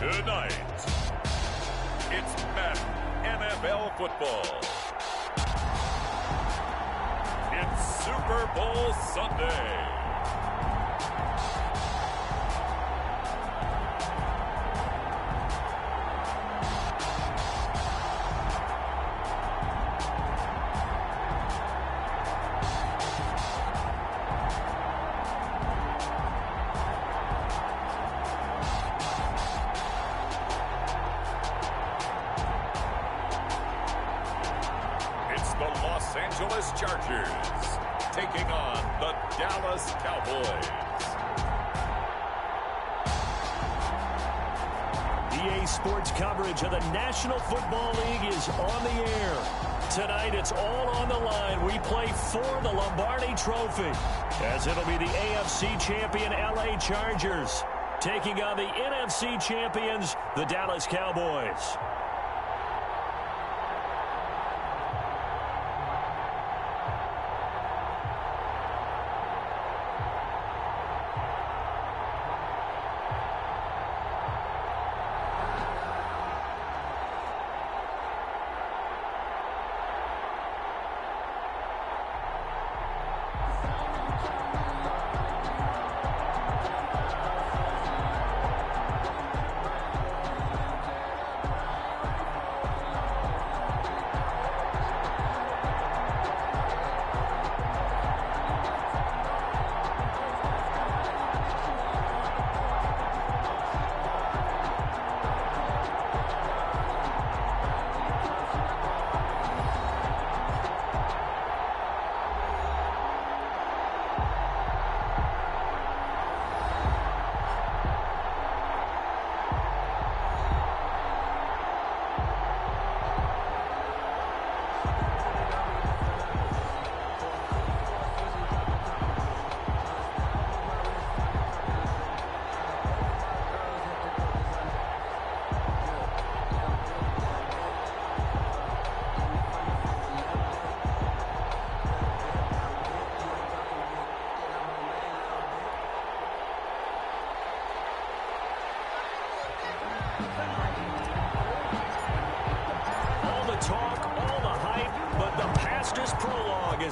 Tonight, it's Madden NFL football. It's Super Bowl Sunday. Chargers taking on the Dallas Cowboys. EA Sports coverage of the National Football League is on the air. Tonight, it's all on the line. We play for the Lombardi Trophy, as it'll be the AFC champion LA Chargers taking on the NFC champions, the Dallas Cowboys.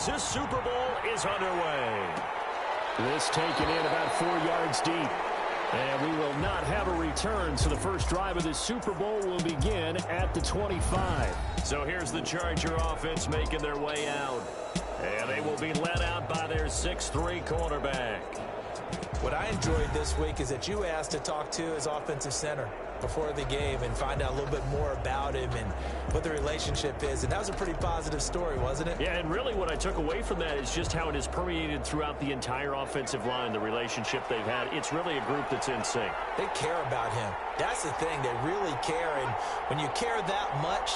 This Super Bowl is underway. This taken in about 4 yards deep. And we will not have a return, so the first drive of this Super Bowl will begin at the 25. So here's the Charger offense making their way out. And they will be led out by their 6'3" quarterback. What I enjoyed this week is that you asked to talk to his offensive center before the game and find out a little bit more about him and what the relationship is. And that was a pretty positive story, wasn't it? Yeah, and really what I took away from that is just how it is permeated throughout the entire offensive line, the relationship they've had. It's really a group that's in sync. They care about him. That's the thing. They really care. And when you care that much,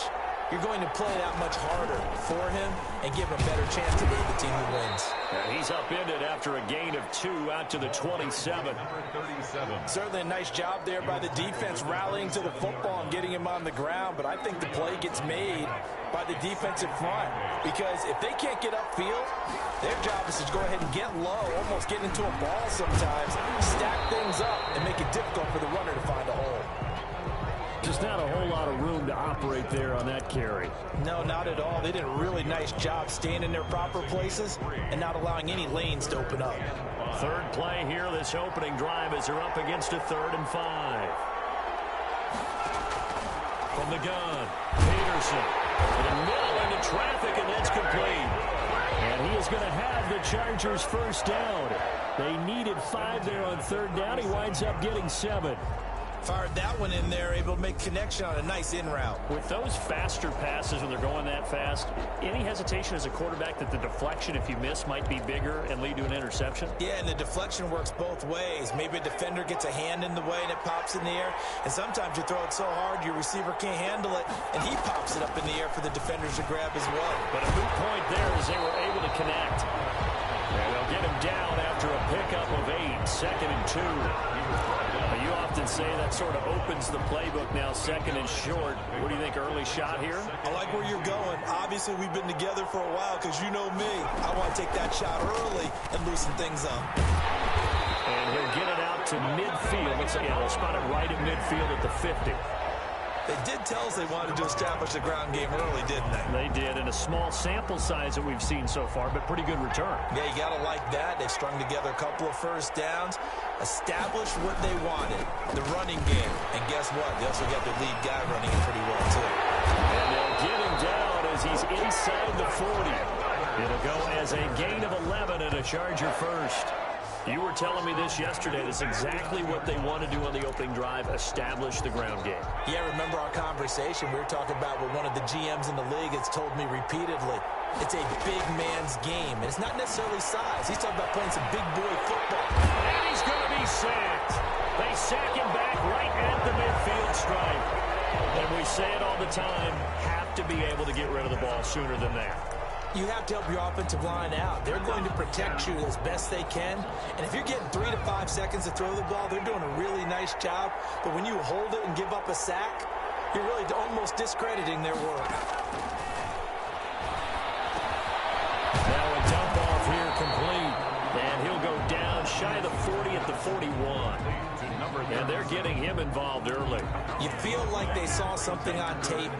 you're going to play that much harder for him and give him a better chance to be the team who wins. And he's upended after a gain of 2 out to the 27. Certainly a nice job there by the defense rallying to the football and getting him on the ground, but I think the play gets made by the defensive front because if they can't get upfield, their job is to go ahead and get low, almost get into a ball sometimes, stack things up, and make it difficult for the runner to find a hole. Just not a whole lot of room to operate there on that carry. No, not at all. They did a really nice job staying in their proper places and not allowing any lanes to open up. Third play here, this opening drive as they're up against a 3rd and 5. From the gun, Peterson. In the middle into traffic, and that's complete. And he is going to have the Chargers first down. They needed 5 there on 3rd down. He winds up getting 7. Fired that one in there, able to make connection on a nice in route. With those faster passes when they're going that fast, any hesitation as a quarterback that the deflection, if you miss, might be bigger and lead to an interception? Yeah, and the deflection works both ways. Maybe a defender gets a hand in the way and it pops in the air. And sometimes you throw it so hard your receiver can't handle it, and he pops it up in the air for the defenders to grab as well. But a moot point there as they were able to connect. And they'll get him down after a pickup of 8, 2nd and 2. You often say that sort of opens the playbook now, 2nd and short. What do you think, early shot here? I like where you're going. Obviously, we've been together for a while because you know me. I want to take that shot early and loosen things up. And he'll get it out to midfield. Looks like they'll spot it right at midfield at the 50. They did tell us they wanted to establish the ground game early, didn't they? They did, in a small sample size that we've seen so far, but pretty good return. Yeah, you got to like that. They strung together a couple of first downs, established what they wanted, the running game. And guess what? They also got their lead guy running it pretty well, too. And they'll get him down as he's inside the 40. It'll go as a gain of 11 and a Charger first. You were telling me this yesterday. That's exactly what they want to do on the opening drive, establish the ground game. Yeah, remember our conversation? We were talking about what one of the GMs in the league has told me repeatedly. It's a big man's game. And it's not necessarily size. He's talking about playing some big boy football. And he's going to be sacked. They sack him back right at the midfield stripe. And we say it all the time, have to be able to get rid of the ball sooner than that. You have to help your offensive line out. They're going to protect you as best they can. And if you're getting 3 to 5 seconds to throw the ball, they're doing a really nice job. But when you hold it and give up a sack, you're really almost discrediting their work. Now a dump off here complete. And he'll go down shy of the 40 at the 41. And they're getting him involved early. You feel like they saw something on tape,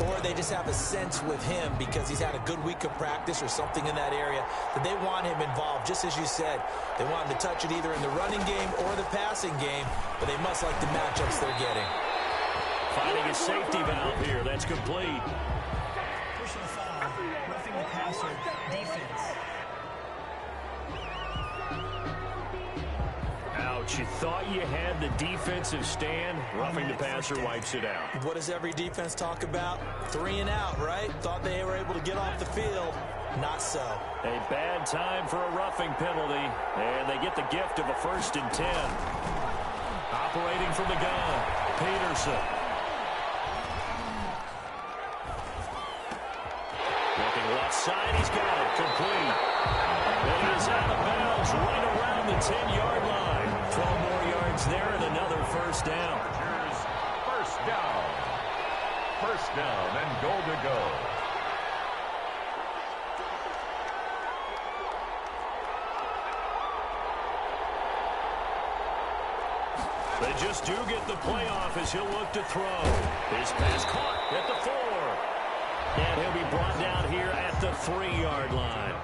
or they just have a sense with him because he's had a good week of practice or something in that area that they want him involved, just as you said. They want him to touch it either in the running game or the passing game, but they must like the matchups they're getting. Finding a safety valve here. That's complete. Personal foul, roughing the passer, defense. Ouch, you thought you had the defensive stand. Roughing the passer wipes it out. What does every defense talk about? 3 and out, right? Thought they were able to get off the field. Not so. A bad time for a roughing penalty, and they get the gift of a 1st and 10. Operating from the gun, Peterson. Looking left side, he's got it, complete. And he's out of bounds right around the 10-yard line. 12 more yards there and another 1st down. First down. First down and goal to go. They just do get the playoff as he'll look to throw. His pass caught at the 4. And he'll be brought down here at the 3-yard line.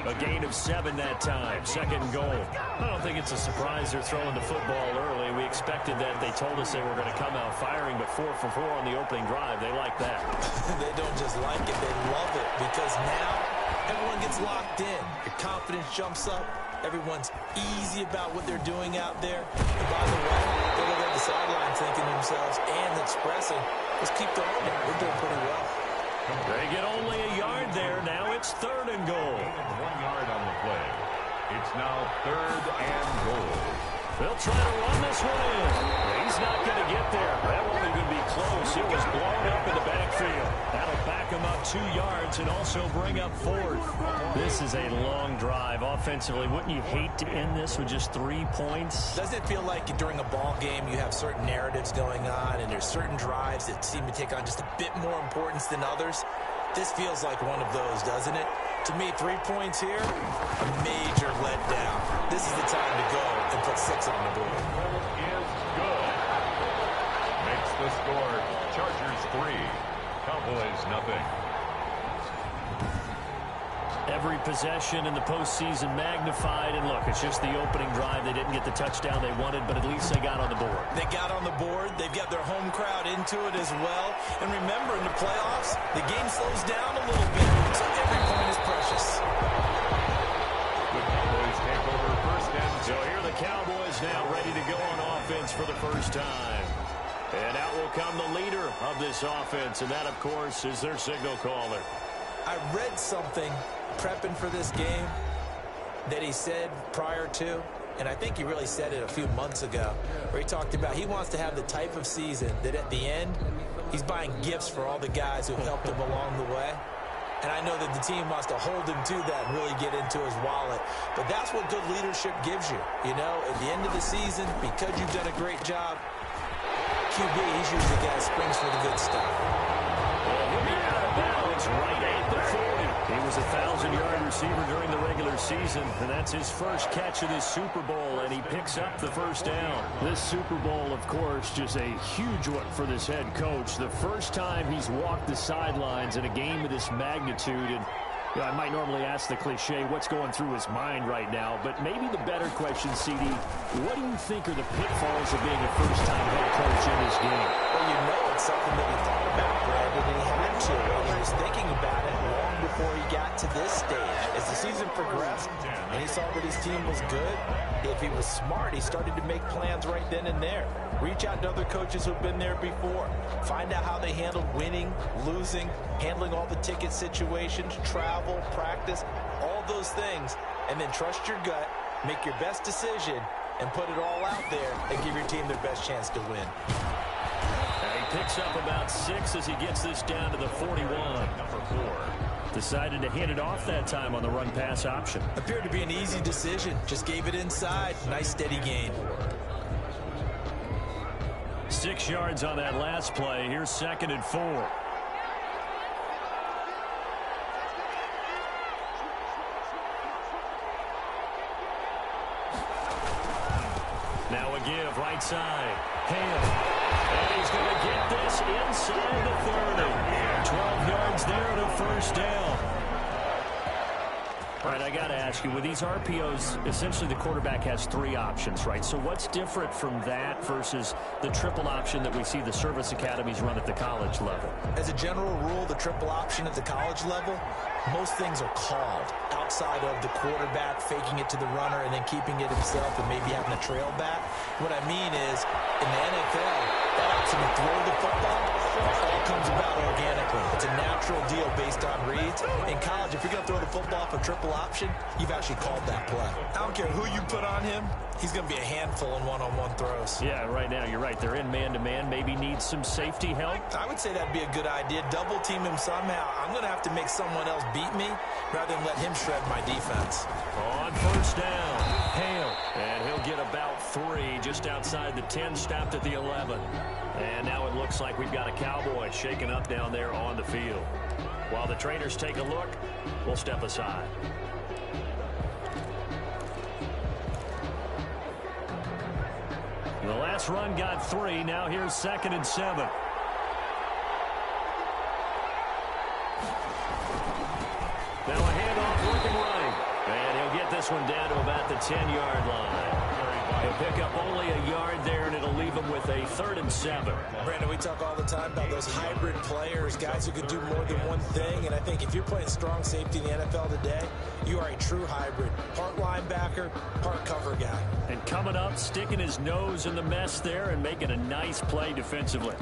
A gain of 7 that time. 2nd and goal. I don't think it's a surprise they're throwing the football early. We expected that. They told us they were going to come out firing, but 4 for 4 on the opening drive. They like that. They don't just like it. They love it because now everyone gets locked in. Your confidence jumps up. Everyone's easy about what they're doing out there. And by the way, they look at the sidelines thinking to themselves and expressing, let's keep throwing it. We're doing pretty well. They get only a yard there. Now it's 3rd and goal. 1 yard on the play. It's now 3rd and goal. They'll try to run this one in. He's not going to get there. That won't even be close. It was blown up in the backfield. That'll back him up 2 yards and also bring up 4th. This is a long drive offensively. Wouldn't you hate to end this with just 3 points? Doesn't it feel like during a ball game you have certain narratives going on and there's certain drives that seem to take on just a bit more importance than others? This feels like one of those, doesn't it? To me, 3 points here, a major letdown. This is the time to go and put 6 on the board. Is good. Makes the score Chargers 3, Cowboys nothing. Every possession in the postseason magnified. And look, it's just the opening drive. They didn't get the touchdown they wanted, but at least they got on the board. They got on the board. They've got their home crowd into it as well. And remember, in the playoffs, the game slows down a little bit, so every point is precious. The Cowboys take over 1st and 10. So here are the Cowboys now ready to go on offense for the first time. And out will come the leader of this offense, and that, of course, is their signal caller. I read something prepping for this game that he said prior to, and I think he really said it a few months ago, where he talked about he wants to have the type of season that at the end, he's buying gifts for all the guys who helped him along the way. And I know that the team wants to hold him to that and really get into his wallet. But that's what good leadership gives you. You know, at the end of the season, because you've done a great job, QB, he's usually the guy that springs for the good stuff. He'll be out of bounds right at the 40. He was a 1,000-yard receiver during the regular season, and that's his first catch of this Super Bowl, and he picks up the first down. This Super Bowl, of course, just a huge one for this head coach. The first time he's walked the sidelines in a game of this magnitude, and I might normally ask the cliche, what's going through his mind right now, but maybe the better question, CD, what do you think are the pitfalls of being a first-time head coach in this game? Well, you know it's something that he thought about, Brandon, and he had to, and he was thinking about it long before he got to this stage. As the season progressed and he saw that his team was good, if he was smart, he started to make plans right then and there. Reach out to other coaches who've been there before. Find out how they handled winning, losing, handling all the ticket situations, travel, practice, all those things, and then trust your gut, make your best decision, and put it all out there and give your team their best chance to win. He picks up about 6 as he gets this down to the 41. Number 4. Decided to hand it off that time on the run-pass option. Appeared to be an easy decision. Just gave it inside. Nice steady gain. 6 yards on that last play. Here's 2nd and 4. Now a give, right side. Hale. And he's going to get this inside the 30. 12 yards there and a first down. All right, I got to ask you, with these RPOs, essentially the quarterback has 3 options, right? So what's different from that versus the triple option that we see the service academies run at the college level? As a general rule, the triple option at the college level, most things are called outside of the quarterback faking it to the runner and then keeping it himself and maybe having a trail back. What I mean is, in the NFL, that option to throw the football all comes about organically. It's a natural deal based on reads. In college, if you're going to throw the football for triple option, you've actually called that play. I don't care who you put on him, he's going to be a handful in one-on-one throws. Yeah, right now, you're right. They're in man-to-man. Maybe needs some safety help. I would say that'd be a good idea. Double team him somehow. I'm going to have to make someone else beat me rather than let him shred my defense. On first down, Hale. And he'll get about 3 just outside the 10, stopped at the 11. And now it looks like we've got a Cowboy shaken up down there on the field. While the trainers take a look, we'll step aside. The last run got 3. Now here's 2nd and 7. Now a handoff working right. And he'll get this one down to about the 10-yard line. He'll pick up only a yard there, and it'll leave him with a 3rd and 7. Brandon, we talk all the time about those hybrid players, guys who can do more than one thing. And I think if you're playing strong safety in the NFL today, you are a true hybrid. Part linebacker, part cover guy. And coming up, sticking his nose in the mess there and making a nice play defensively.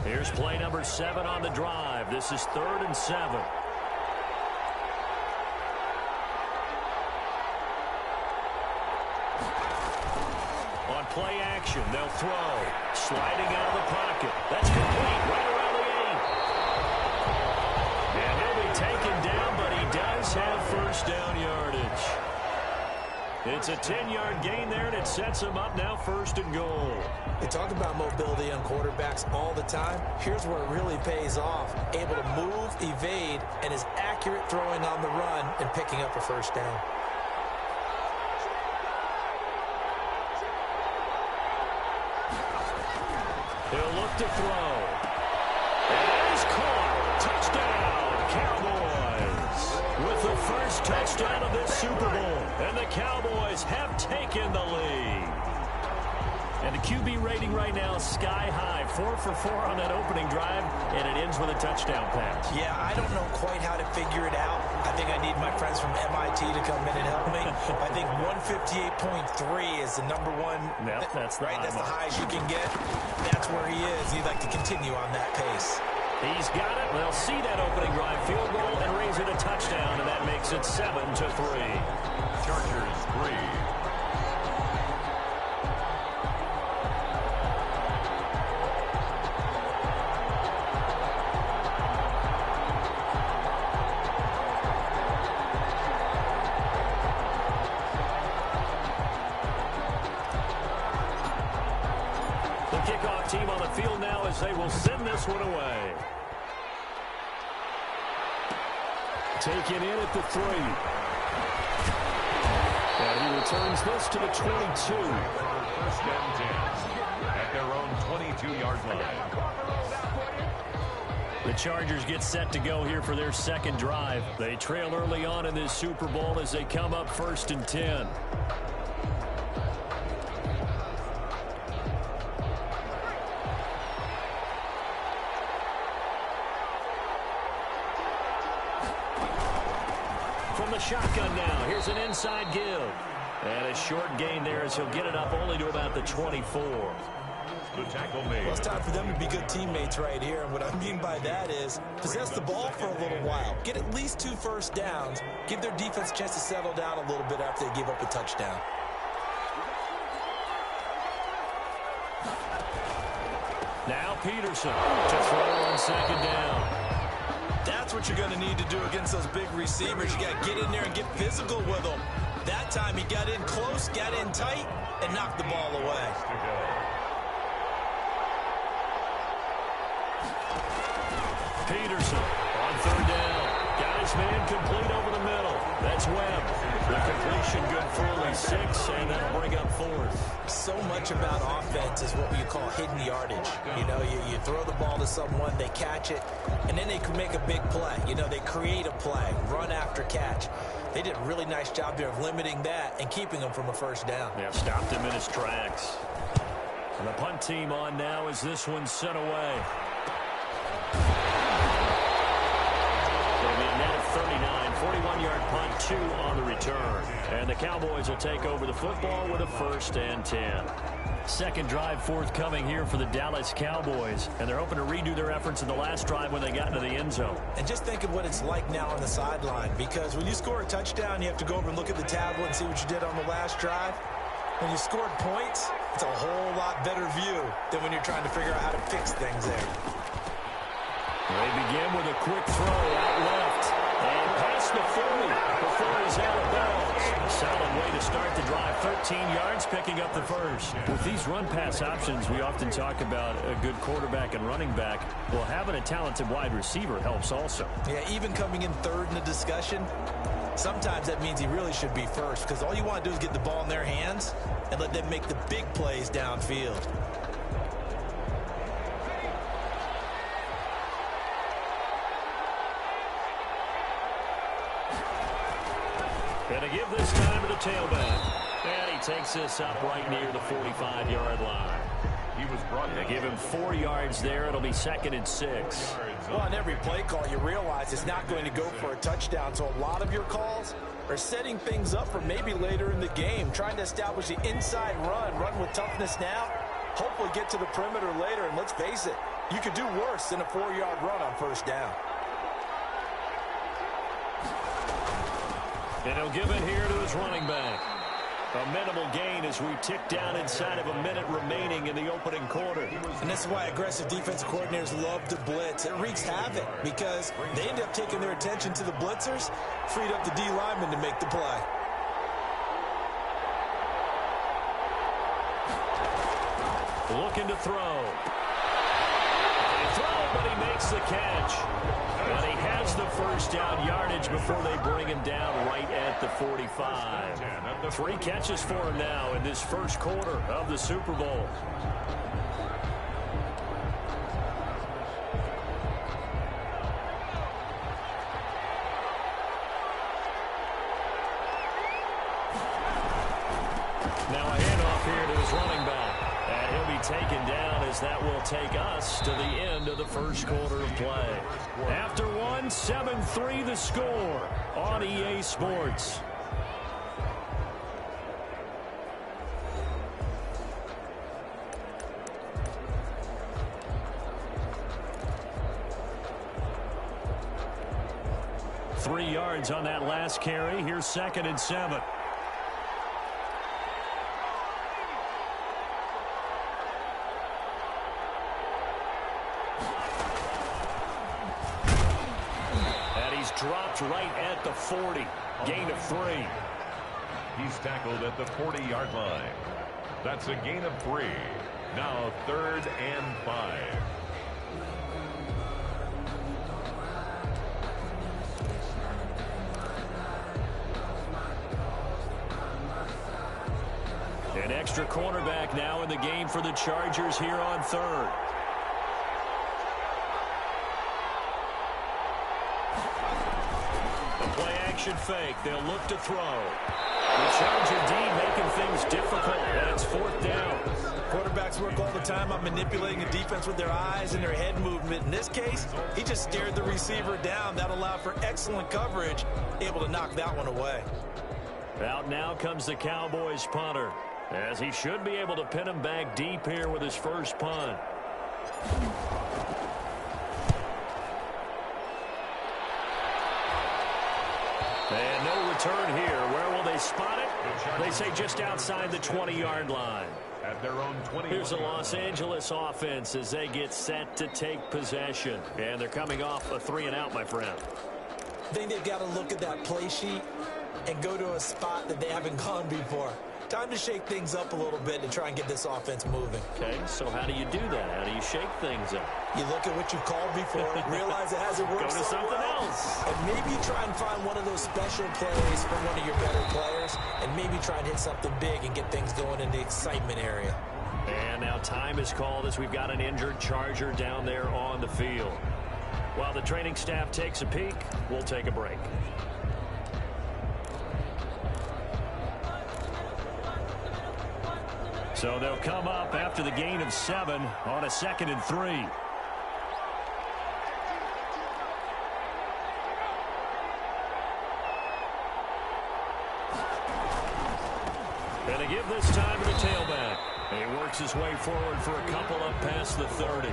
Here's play number 7 on the drive. This is 3rd and 7. On play action, they'll throw. Sliding out of the pocket. That's complete right around the 8. And he'll be taken down, but he does have first down yardage. It's a 10-yard gain there, and it sets him up now 1st and goal. They talk about mobility on quarterbacks all the time. Here's where it really pays off. Able to move, evade, and is accurate throwing on the run and picking up a first down. He'll look to throw. And he's caught. Touchdown, Cowboys. With the first touchdown of this Super Bowl. And the Cowboys have taken the lead. And the QB rating right now is sky high. 4 for 4 on that opening drive, and it ends with a touchdown pass. Yeah, I don't know quite how to figure it out. I think I need my friends from MIT to come in and help me. I think 158.3 is the number one. Yep, that's the right. That's the highest you can get. That's where he is. He'd like to continue on that pace. He's got it. They'll see that opening drive field goal and raise it a touchdown, and that makes it 7-3. Chargers 3. Kickoff team on the field now as they will send this one away. Taken in at the 3. And he returns this to the 22. First and 10 at their own 22-yard line. The Chargers get set to go here for their second drive. They trail early on in this Super Bowl as they come up 1st and 10. From the shotgun now, here's an inside give. And a short gain there as he'll get it up only to about the 24. The tackle made. Well, it's time for them to be good teammates right here. And what I mean by that is possess the ball for a little while. Get at least 2 first downs. Give their defense a chance to settle down a little bit after they give up a touchdown. Now Peterson to throw on 2nd down. That's what you're going to need to do against those big receivers. You got to get in there and get physical with them. That time he got in close, got in tight, and knocked the ball away. Peterson on 3rd down. Got his man complete over the middle. That's Webb. The completion good for only 6, and that'll bring up 4th. So much about offense is what you call hidden yardage. You know, you throw the ball to someone, they catch it, and then they can make a big play. You know, they create a play, run after catch. They did a really nice job there of limiting that and keeping him from a first down. Yeah, stopped him in his tracks. And the punt team on now as this one's sent away. It'll be a net of 39, 41-yard punt, 2 on the return. And the Cowboys will take over the football with a 1st and 10. Second drive forthcoming here for the Dallas Cowboys. And they're hoping to redo their efforts in the last drive when they got into the end zone. And just think of what it's like now on the sideline. Because when you score a touchdown, you have to go over and look at the tablet and see what you did on the last drive. When you scored points, it's a whole lot better view than when you're trying to figure out how to fix things there. They begin with a quick throw out left. And past the 40 before he's out of bounds. A solid way to start the drive. 13 yards, picking up the 1st. With these run-pass options, we often talk about a good quarterback and running back. Well, having a talented wide receiver helps also. Yeah, even coming in 3rd in the discussion, sometimes that means he really should be 1st. Because all you want to do is get the ball in their hands and let them make the big plays downfield. And to give this time to the tailback. And he takes this up right near the 45-yard line. He was brought to give him 4 yards there. It'll be 2nd and 6. Well, on every play call, you realize it's not going to go for a touchdown. So a lot of your calls are setting things up for maybe later in the game, trying to establish the inside run with toughness now, hopefully get to the perimeter later. And let's face it, you could do worse than a 4-yard run on 1st down. And he'll give it here to his running back. A minimal gain as we tick down inside of a minute remaining in the opening quarter. And this is why aggressive defensive coordinators love to blitz. It wreaks havoc because they end up taking their attention to the blitzers, freed up the D lineman to make the play. Looking to throw. They throw, but he makes the catch. And he has the 1st down yardage before they bring him down right at the 45. 3 catches for him now in this 1st quarter of the Super Bowl. Now a handoff here to his running back. And he'll be taken down as that will take us to the end of the 1st quarter of play. After one, 7-3 the score on EA Sports. Three yards on that last carry. Here's 2nd and 7. Dropped right at the 40. Gain of 3. He's tackled at the 40-yard line. That's a gain of 3. Now 3rd and 5. An extra cornerback now in the game for the Chargers here on third. The play action fake. They'll look to throw. The Charger D making things difficult, and it's fourth down. Quarterbacks work all the time on manipulating the defense with their eyes and their head movement. In this case, he just stared the receiver down. That allowed for excellent coverage, able to knock that one away. Out now comes the Cowboys punter, as he should be able to pin him back deep here with his first punt. And no return here. Where will they spot it? They say just outside the 20-yard line. At their own 20. Here's the Los Angeles offense as they get set to take possession. And they're coming off a 3-and-out, my friend. I think they've got to look at that play sheet and go to a spot that they haven't gone before. Time to shake things up a little bit to try and get this offense moving. Okay, so how do you do that? How do you shake things up? You look at what you've called before, realize it hasn't worked Go to something else. and maybe try and find one of those special plays from one of your better players, and maybe try and hit something big and get things going in the excitement area. And now time is called as we've got an injured Charger down there on the field. While the training staff takes a peek, we'll take a break. So they'll come up after the gain of 7 on a 2nd and 3. And they give this time to the tailback. He works his way forward for a couple up past the 30.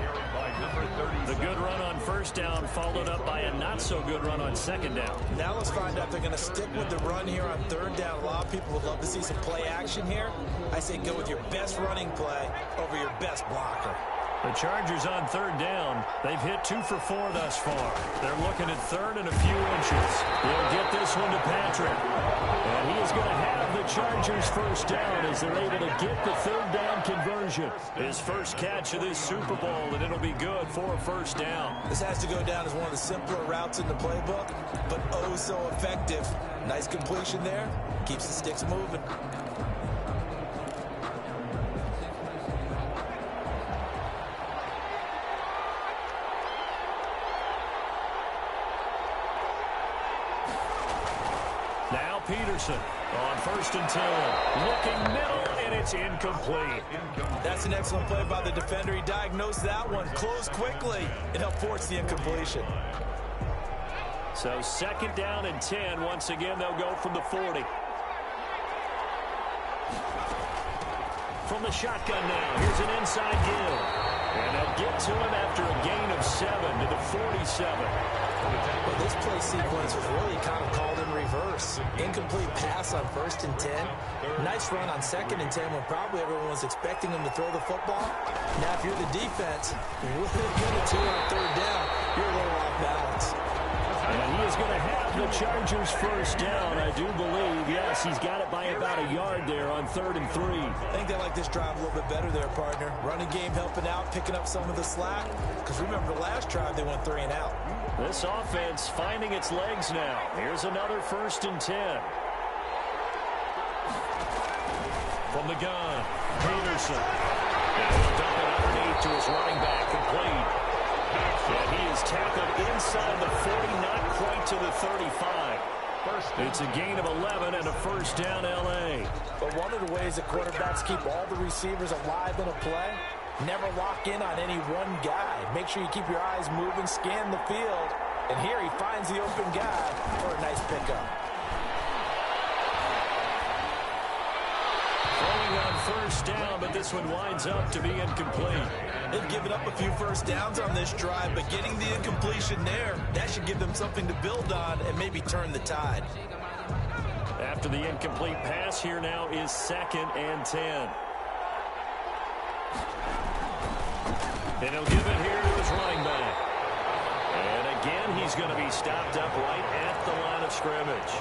The good run on first down followed up by a not-so-good run on second down. Now let's find out if they're going to stick with the run here on third down. A lot of people would love to see some play action here. I say go with your best running play over your best blocker. The Chargers on third down. They've hit 2 for 4 thus far. They're looking at third and a few inches. They'll get this one to Patrick. And he is going to have the Chargers first down as they're able to get the third down conversion. His first catch of this Super Bowl, and it'll be good for a first down. This has to go down as one of the simpler routes in the playbook, but oh so effective. Nice completion there. Keeps the sticks moving. Peterson on 1st and 10. Looking middle, and it's incomplete. That's an excellent play by the defender. He diagnosed that one, closed quickly, and helped force the incompletion. So 2nd down and 10. Once again, they'll go from the 40. From the shotgun now, here's an inside give. And they'll get to him after a gain of 7 to the 47. Well, this play sequence was really kind of called in reverse. Incomplete pass on 1st and 10. Nice run on 2nd and 10 when probably everyone was expecting him to throw the football. Now, if you're the defense, really good at 2 on 3rd down, you're a little off balance. And he is going to have the Chargers first down, I do believe. Yes, he's got it by about a yard there on 3rd and 3. I think they like this drive a little bit better there, partner. Running game helping out, picking up some of the slack. Because remember, the last drive they went 3 and out. This offense finding its legs now. Here's another 1st and 10. From the gun, Peterson. And he'll dump it underneath to his running back, complete. And he is tackled inside the 40, not quite to the 35. It's a gain of 11 and a first down, L.A. But one of the ways that quarterbacks keep all the receivers alive in a play, never lock in on any one guy. Make sure you keep your eyes moving, scan the field. And here he finds the open guy for a nice pickup. Throwing on first down, but this one winds up to be incomplete. They've given up a few first downs on this drive, but getting the incompletion there, that should give them something to build on and maybe turn the tide. After the incomplete pass, here now is 2nd and 10. And he'll give it here to his running back. And again, he's going to be stopped up right at the line of scrimmage.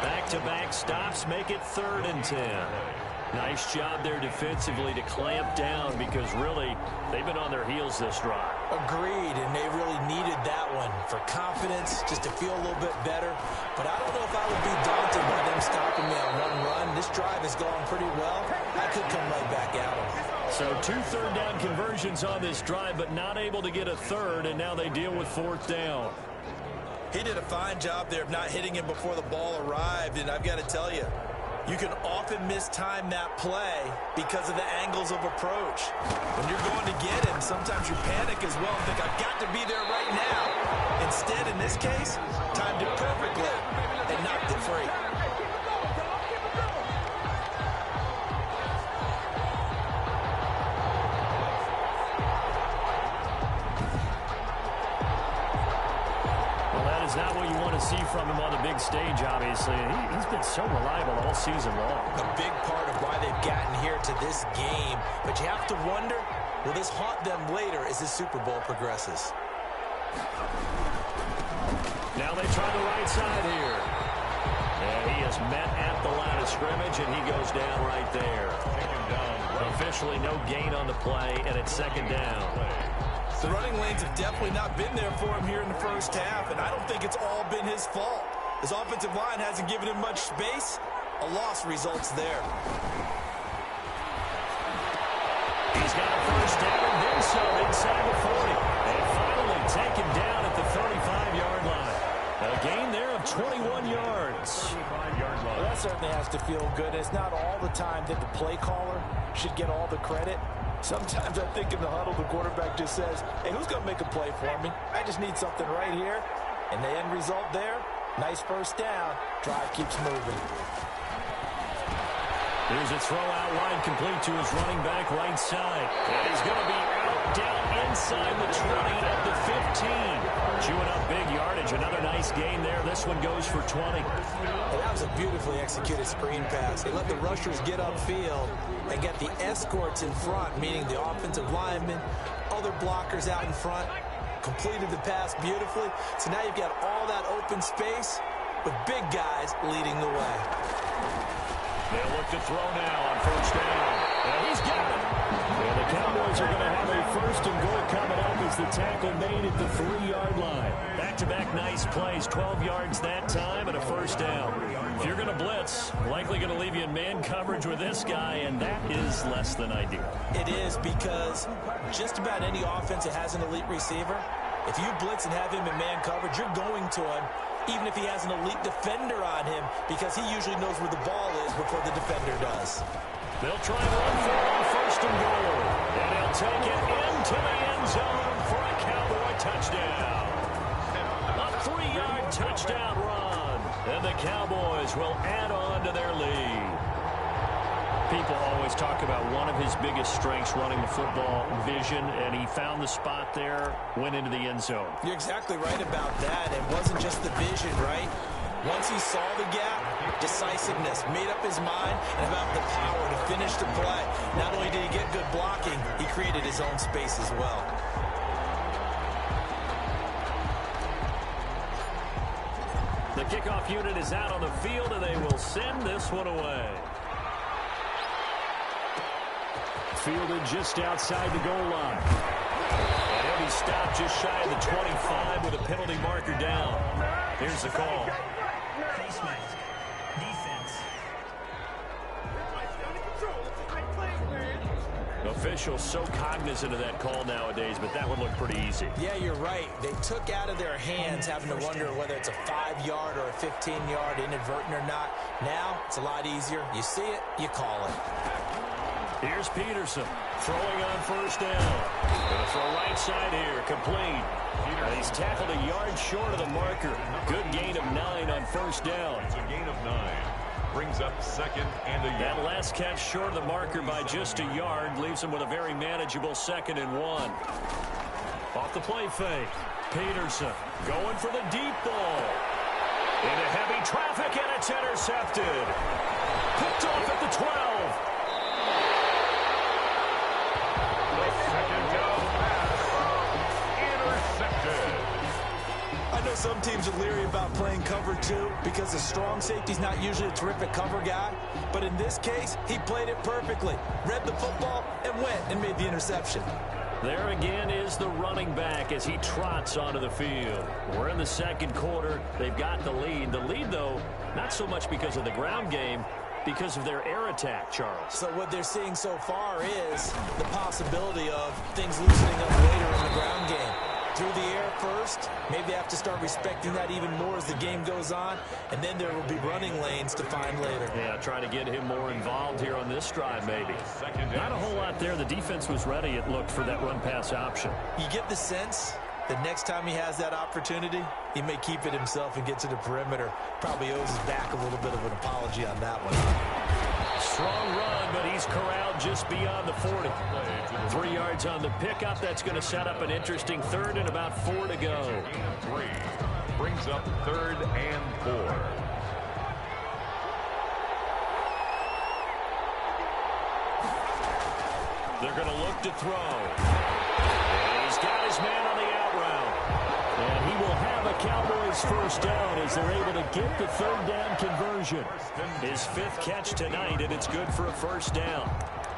Back-to-back stops make it 3rd and 10. Nice job there defensively to clamp down because really they've been on their heels this drive. Agreed, and they really needed that one for confidence, just to feel a little bit better. But I don't know if I would be daunted by them stopping me on one run. This drive has gone pretty well. could come right back at him. So 2 third-down conversions on this drive, but not able to get a third, and now they deal with 4th down. He did a fine job there of not hitting him before the ball arrived, and I've got to tell you, you can often mistime that play because of the angles of approach. When you're going to get him, sometimes you panic as well and think, I've got to be there right now. Instead, in this case, timed it perfectly and knocked it free. Is not what you want to see from him on the big stage, obviously. He's been so reliable all season long. A big part of why they've gotten here to this game. But you have to wonder, will this haunt them later as this Super Bowl progresses? Now they try the right side here. And he is met at the line of scrimmage, and he goes down right there. Officially no gain on the play, and it's 2nd down. The running lanes have definitely not been there for him here in the first half, and I don't think it's all been his fault. His offensive line hasn't given him much space. A loss results there. He's got a first down and then some inside the 40. And finally taken down at the 35-yard line. A gain there of 21 yards. Well, that certainly has to feel good. It's not all the time that the play caller should get all the credit. Sometimes I think in the huddle, the quarterback just says, hey, who's going to make a play for me? I just need something right here. And the end result there, nice first down. Drive keeps moving. Here's a throw out wide, complete to his running back right side. And he's going to be out down inside the 20 at the 15. Chewing up big yardage. Another nice gain there. This one goes for 20. Well, that was a beautifully executed screen pass. They let the rushers get upfield and get the escorts in front, meaning the offensive linemen, other blockers out in front. Completed the pass beautifully. So now you've got all that open space with big guys leading the way. They'll look to throw now on first down. And he's got it. And the Cowboys are going to have a first and goal coming up as the tackle made at the 3-yard line. Back-to-back nice plays, 12 yards that time and a first down. If you're going to blitz, likely going to leave you in man coverage with this guy, and that is less than ideal. It is, because just about any offense that has an elite receiver, if you blitz and have him in man coverage, you're going to him, even if he has an elite defender on him, because he usually knows where the ball is before the defender does. They'll try and run for it on first and goal. And he'll take it into the end zone for a Cowboy touchdown. A 3-yard touchdown run. And the Cowboys will add on to their lead. People always talk about one of his biggest strengths running the football, vision, and he found the spot there, went into the end zone. You're exactly right about that. It wasn't just the vision, right? Once he saw the gap, decisiveness, made up his mind, and about the power to finish the play. Not only did he get good blocking, he created his own space as well. The kickoff unit is out on the field, and they will send this one away. Fielded just outside the goal line. And he'll be stopped just shy of the 25 with a penalty marker down. Here's the call. Face mask. Defense. Officials so cognizant of that call nowadays, but that would look pretty easy. Yeah, you're right. They took out of their hands having to wonder whether it's a 5-yard or a 15-yard inadvertent or not. Now, it's a lot easier. You see it, you call it. Here's Peterson throwing on first down. Going to throw right side here, complete. And he's tackled a yard short of the marker. Good gain of 9 on first down. It's a gain of 9. Brings up 2nd and a yard. That last catch short of the marker by just a yard leaves him with a very manageable 2nd and 1. Off the play fake. Peterson going for the deep ball. Into heavy traffic, and it's intercepted. Picked off at the 12. I know some teams are leery about playing cover 2 because the strong safety's not usually a terrific cover guy. But in this case, he played it perfectly. Read the football and went and made the interception. There again is the running back as he trots onto the field. We're in the second quarter. They've got the lead. The lead, though, not so much because of the ground game, because of their air attack, Charles. So what they're seeing so far is the possibility of things loosening up later in the ground game. Through the air first, maybe they have to start respecting that even more as the game goes on, and then there will be running lanes to find later. Yeah, trying to get him more involved here on this drive, maybe. Not a whole lot there. The defense was ready, it looked, for that run-pass option. You get the sense that next time he has that opportunity, he may keep it himself and get to the perimeter. Probably owes his back a little bit of an apology on that one. Strong run, but he's corralled just beyond the 40. 3 yards on the pickup. That's going to set up an interesting third and about 4 to go. 3 brings up 3rd and 4. They're going to look to throw. And he's got his man on the out route. And he will have a Cowboys first down as they're able to get the 3rd down conversion. His 5th catch tonight, and it's good for a first down.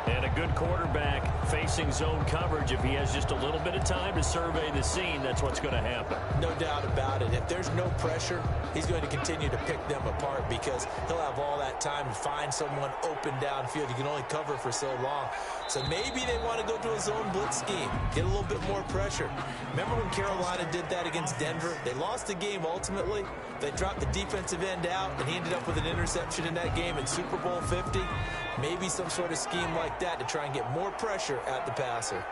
And a good quarterback facing zone coverage. If he has just a little bit of time to survey the scene, that's what's going to happen. No doubt about it. If there's no pressure, he's going to continue to pick them apart because he'll have all that time to find someone open downfield. You can only cover for so long. So maybe they want to go to a zone blitz scheme, get a little bit more pressure. Remember when Carolina did that against Denver? They lost the game ultimately. They dropped the defensive end out, and he ended up with an interception in that game in Super Bowl 50. Maybe some sort of scheme like that to try and get more pressure at the passer.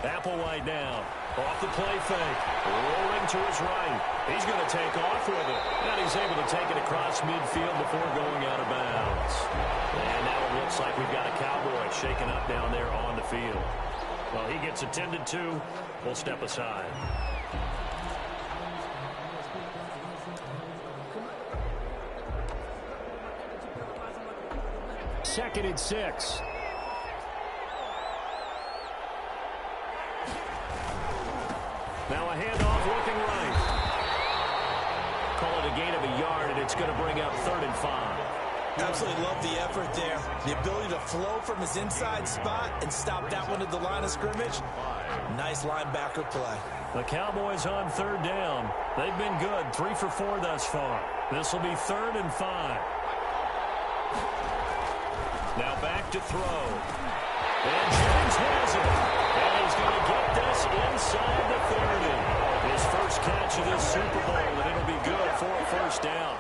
Applewhite now. Off the play fake. Rolling to his right. He's going to take off with it. And he's able to take it across midfield before going out of bounds. And now it looks like we've got a Cowboy shaken up down there on the field. Well, he gets attended to. We'll step aside. Second and 6. Now a handoff looking right. Call it a gain of a yard, and it's going to bring up 3rd and 5. Absolutely love the effort there. The ability to flow from his inside spot and stop that one at the line of scrimmage. Nice linebacker play. The Cowboys on 3rd down. They've been good. 3 for 4 thus far. This will be 3rd and 5. Now back to throw. And Jones has it. And he's going to get this inside the 30. His first catch of this Super Bowl, and it'll be good for a first down.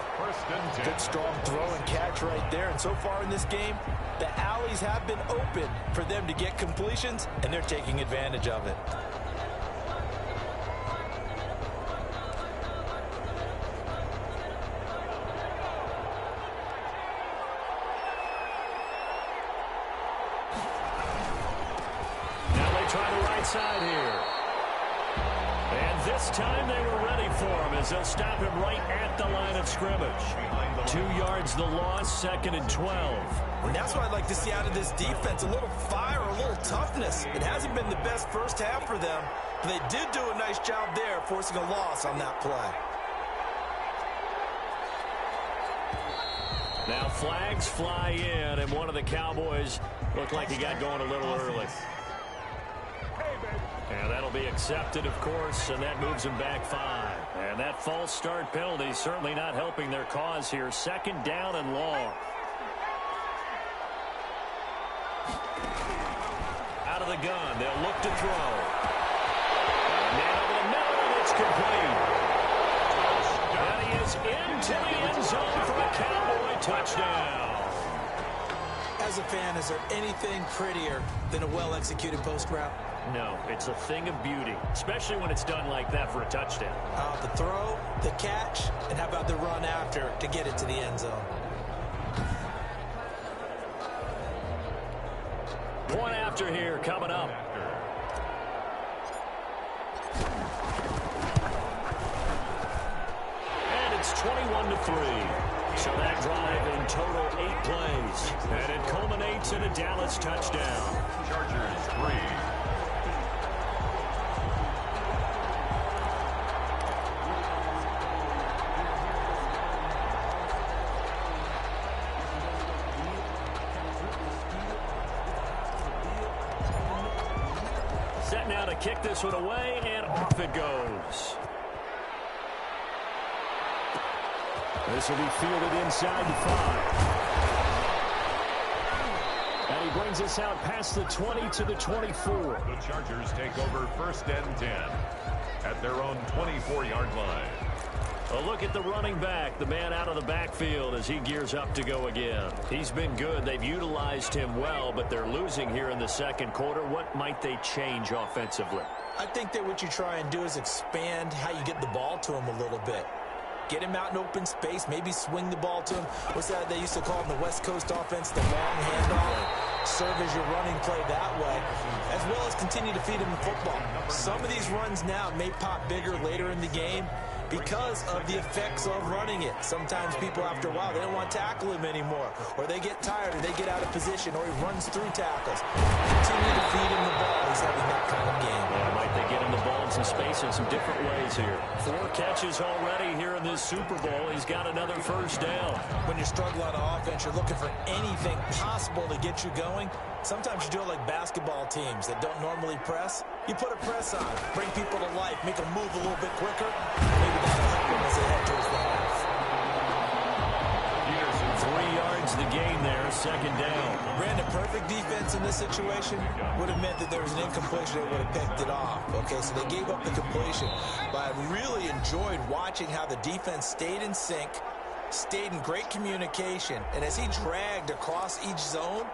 Good strong throw and catch right there. And so far in this game, the alleys have been open for them to get completions, and they're taking advantage of it. Side here. And this time they were ready for him as they'll stop him right at the line of scrimmage. 2 yards the loss, 2nd and 12. And that's what I'd like to see out of this defense. A little fire, a little toughness. It hasn't been the best first half for them, but they did do a nice job there forcing a loss on that play. Now flags fly in, and one of the Cowboys looked like he got going a little early. And that'll be accepted, of course, and that moves them back 5. And that false start penalty certainly not helping their cause here. 2nd down and long. Out of the gun, they'll look to throw. Man over the middle, and it's complete. And he is into the end zone for a Cowboy touchdown. As a fan, is there anything prettier than a well-executed post route? No, it's a thing of beauty, especially when it's done like that for a touchdown. The throw, the catch, and how about the run after to get it to the end zone? Point after here coming up. And it's 21-3. So that drive in total 8 plays. And it culminates in a Dallas touchdown. Chargers 3. Set now to kick this one away, and off it goes. This will be fielded inside the 5. And he brings us out past the 20 to the 24. The Chargers take over 1st and 10 at their own 24-yard line. A look at the running back, the man out of the backfield as he gears up to go again. He's been good. They've utilized him well, but they're losing here in the second quarter. What might they change offensively? I think that what you try and do is expand how you get the ball to him a little bit. Get him out in open space, maybe swing the ball to him. What's that they used to call in the West Coast offense, the long handoff? Serve as your running play that way, as well as continue to feed him the football. Some of these runs now may pop bigger later in the game because of the effects of running it. Sometimes people, after a while, they don't want to tackle him anymore, or they get tired, or they get out of position, or he runs through tackles. Continue to feed him the ball. He's having that kind of game. Yeah, might they get him the ball in some space in some different ways here. 4 catches already here in this Super Bowl. He's got another first down. When you struggle on offense, you're looking for anything possible to get you going. Sometimes you do it like basketball teams that don't normally press. You put a press on, bring people to life, make them move a little bit quicker. Maybe that'll help them as they head towards the half. 3 yards the gain there, 2nd down. Brandon, perfect defense in this situation would have meant that there was an incompletion that would have picked it off. Okay, so they gave up the completion. But I really enjoyed watching how the defense stayed in sync, stayed in great communication. And as he dragged across each zone,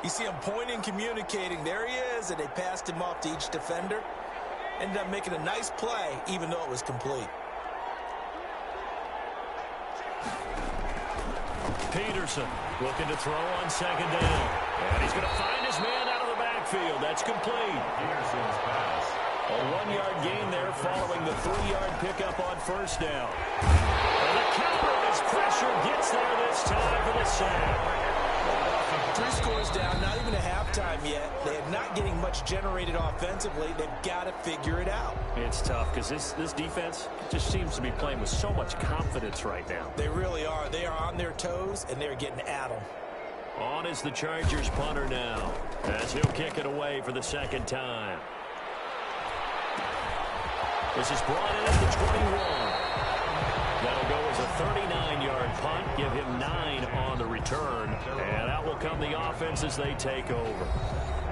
you see him pointing, communicating. There he is, and they passed him off to each defender. Ended up making a nice play, even though it was complete. Peterson looking to throw on 2nd down. And he's going to find his man out of the backfield. That's complete. Peterson's pass. A 1-yard gain there following the 3-yard pickup on 1st down. And the counter as pressure gets there this time for the sack. 3 scores down, not even a halftime yet. They are not getting much generated offensively. They've got to figure it out. It's tough because this defense just seems to be playing with so much confidence right now. They really are. They are on their toes, and they're getting at them. On is the Chargers punter now, as he'll kick it away for the 2nd time. This is brought in at the 21. That'll go as a 39-yard punt, give him 9 on the return, and out will come the offense as they take over.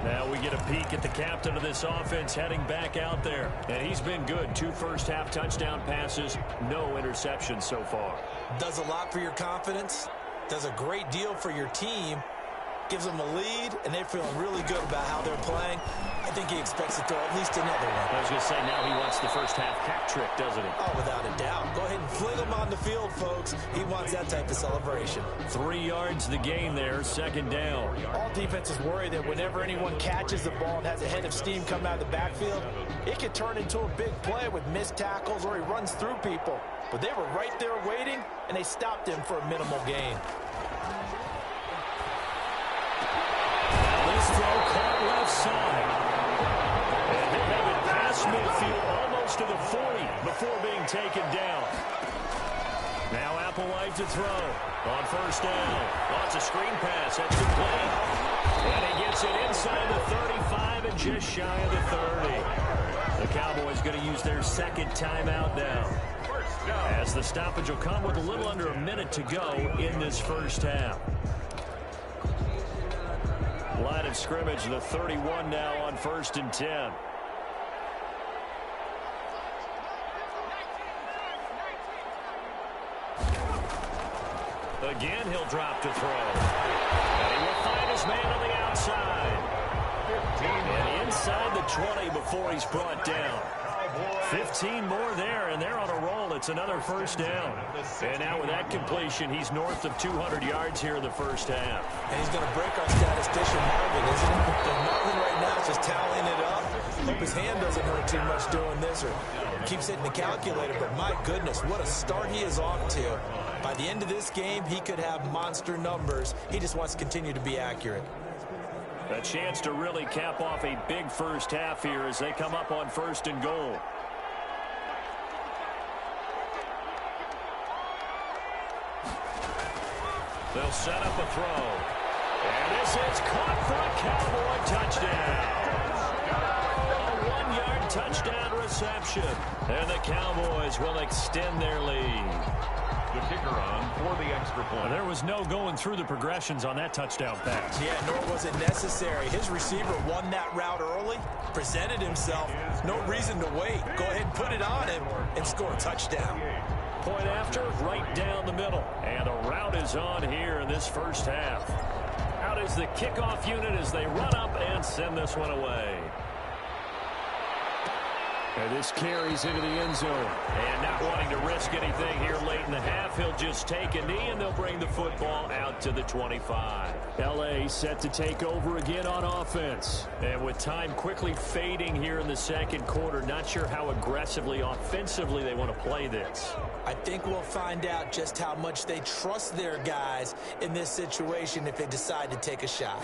Now we get a peek at the captain of this offense heading back out there, and he's been good. 2 first-half touchdown passes, no interceptions so far. Does a lot for your confidence, does a great deal for your team, gives them a lead, and they're feeling really good about how they're playing. I think he expects to throw at least another one. I was going to say, now he wants the first-half hat trick, doesn't he? Oh, without a doubt. Go ahead and fling him on the field, folks. He wants that type of celebration. 3 yards the gain there, 2nd down. All defenses worry that whenever anyone catches the ball and has a head of steam come out of the backfield, it could turn into a big play with missed tackles or he runs through people. But they were right there waiting, and they stopped him for a minimal gain. This throw caught left side. And he'll have it past midfield almost to the 40 before being taken down. Now Applewhite to throw on 1st down. Oh, it's a screen pass. That's complete. And he gets it inside the 35 and just shy of the 30. The Cowboys going to use their 2nd timeout now, as the stoppage will come with a little under a minute to go in this first half. Line of scrimmage, the 31 now on 1st and 10. Again, he'll drop to throw. And he will find his man on the outside. And inside the 20 before he's brought down. 15 more there, and they're on a roll. It's another first down. And now with that completion, he's north of 200 yards here in the first half. And he's going to break our statistician Marvin, isn't he? And Marvin right now is just tallying it up. Hope his hand doesn't hurt too much doing this or keeps hitting the calculator. But my goodness, what a start he is off to. By the end of this game, he could have monster numbers. He just wants to continue to be accurate. A chance to really cap off a big first half here as they come up on 1st and goal. They'll set up a throw. And this is caught for a Cowboy touchdown. A 1-yard touchdown reception. And the Cowboys will extend their lead. The kicker on for the extra point. There was no going through the progressions on that touchdown pass. Yeah, nor was it necessary. His receiver won that route early, presented himself. No reason to wait. Go ahead and put it on him and score a touchdown. Point after, right down the middle. And the route is on here in this first half. Out is the kickoff unit as they run up and send this one away. And this carries into the end zone. And not wanting to risk anything here late in the half, he'll just take a knee, and they'll bring the football out to the 25. L.A. set to take over again on offense. And with time quickly fading here in the second quarter, not sure how aggressively, offensively they want to play this. I think we'll find out just how much they trust their guys in this situation if they decide to take a shot.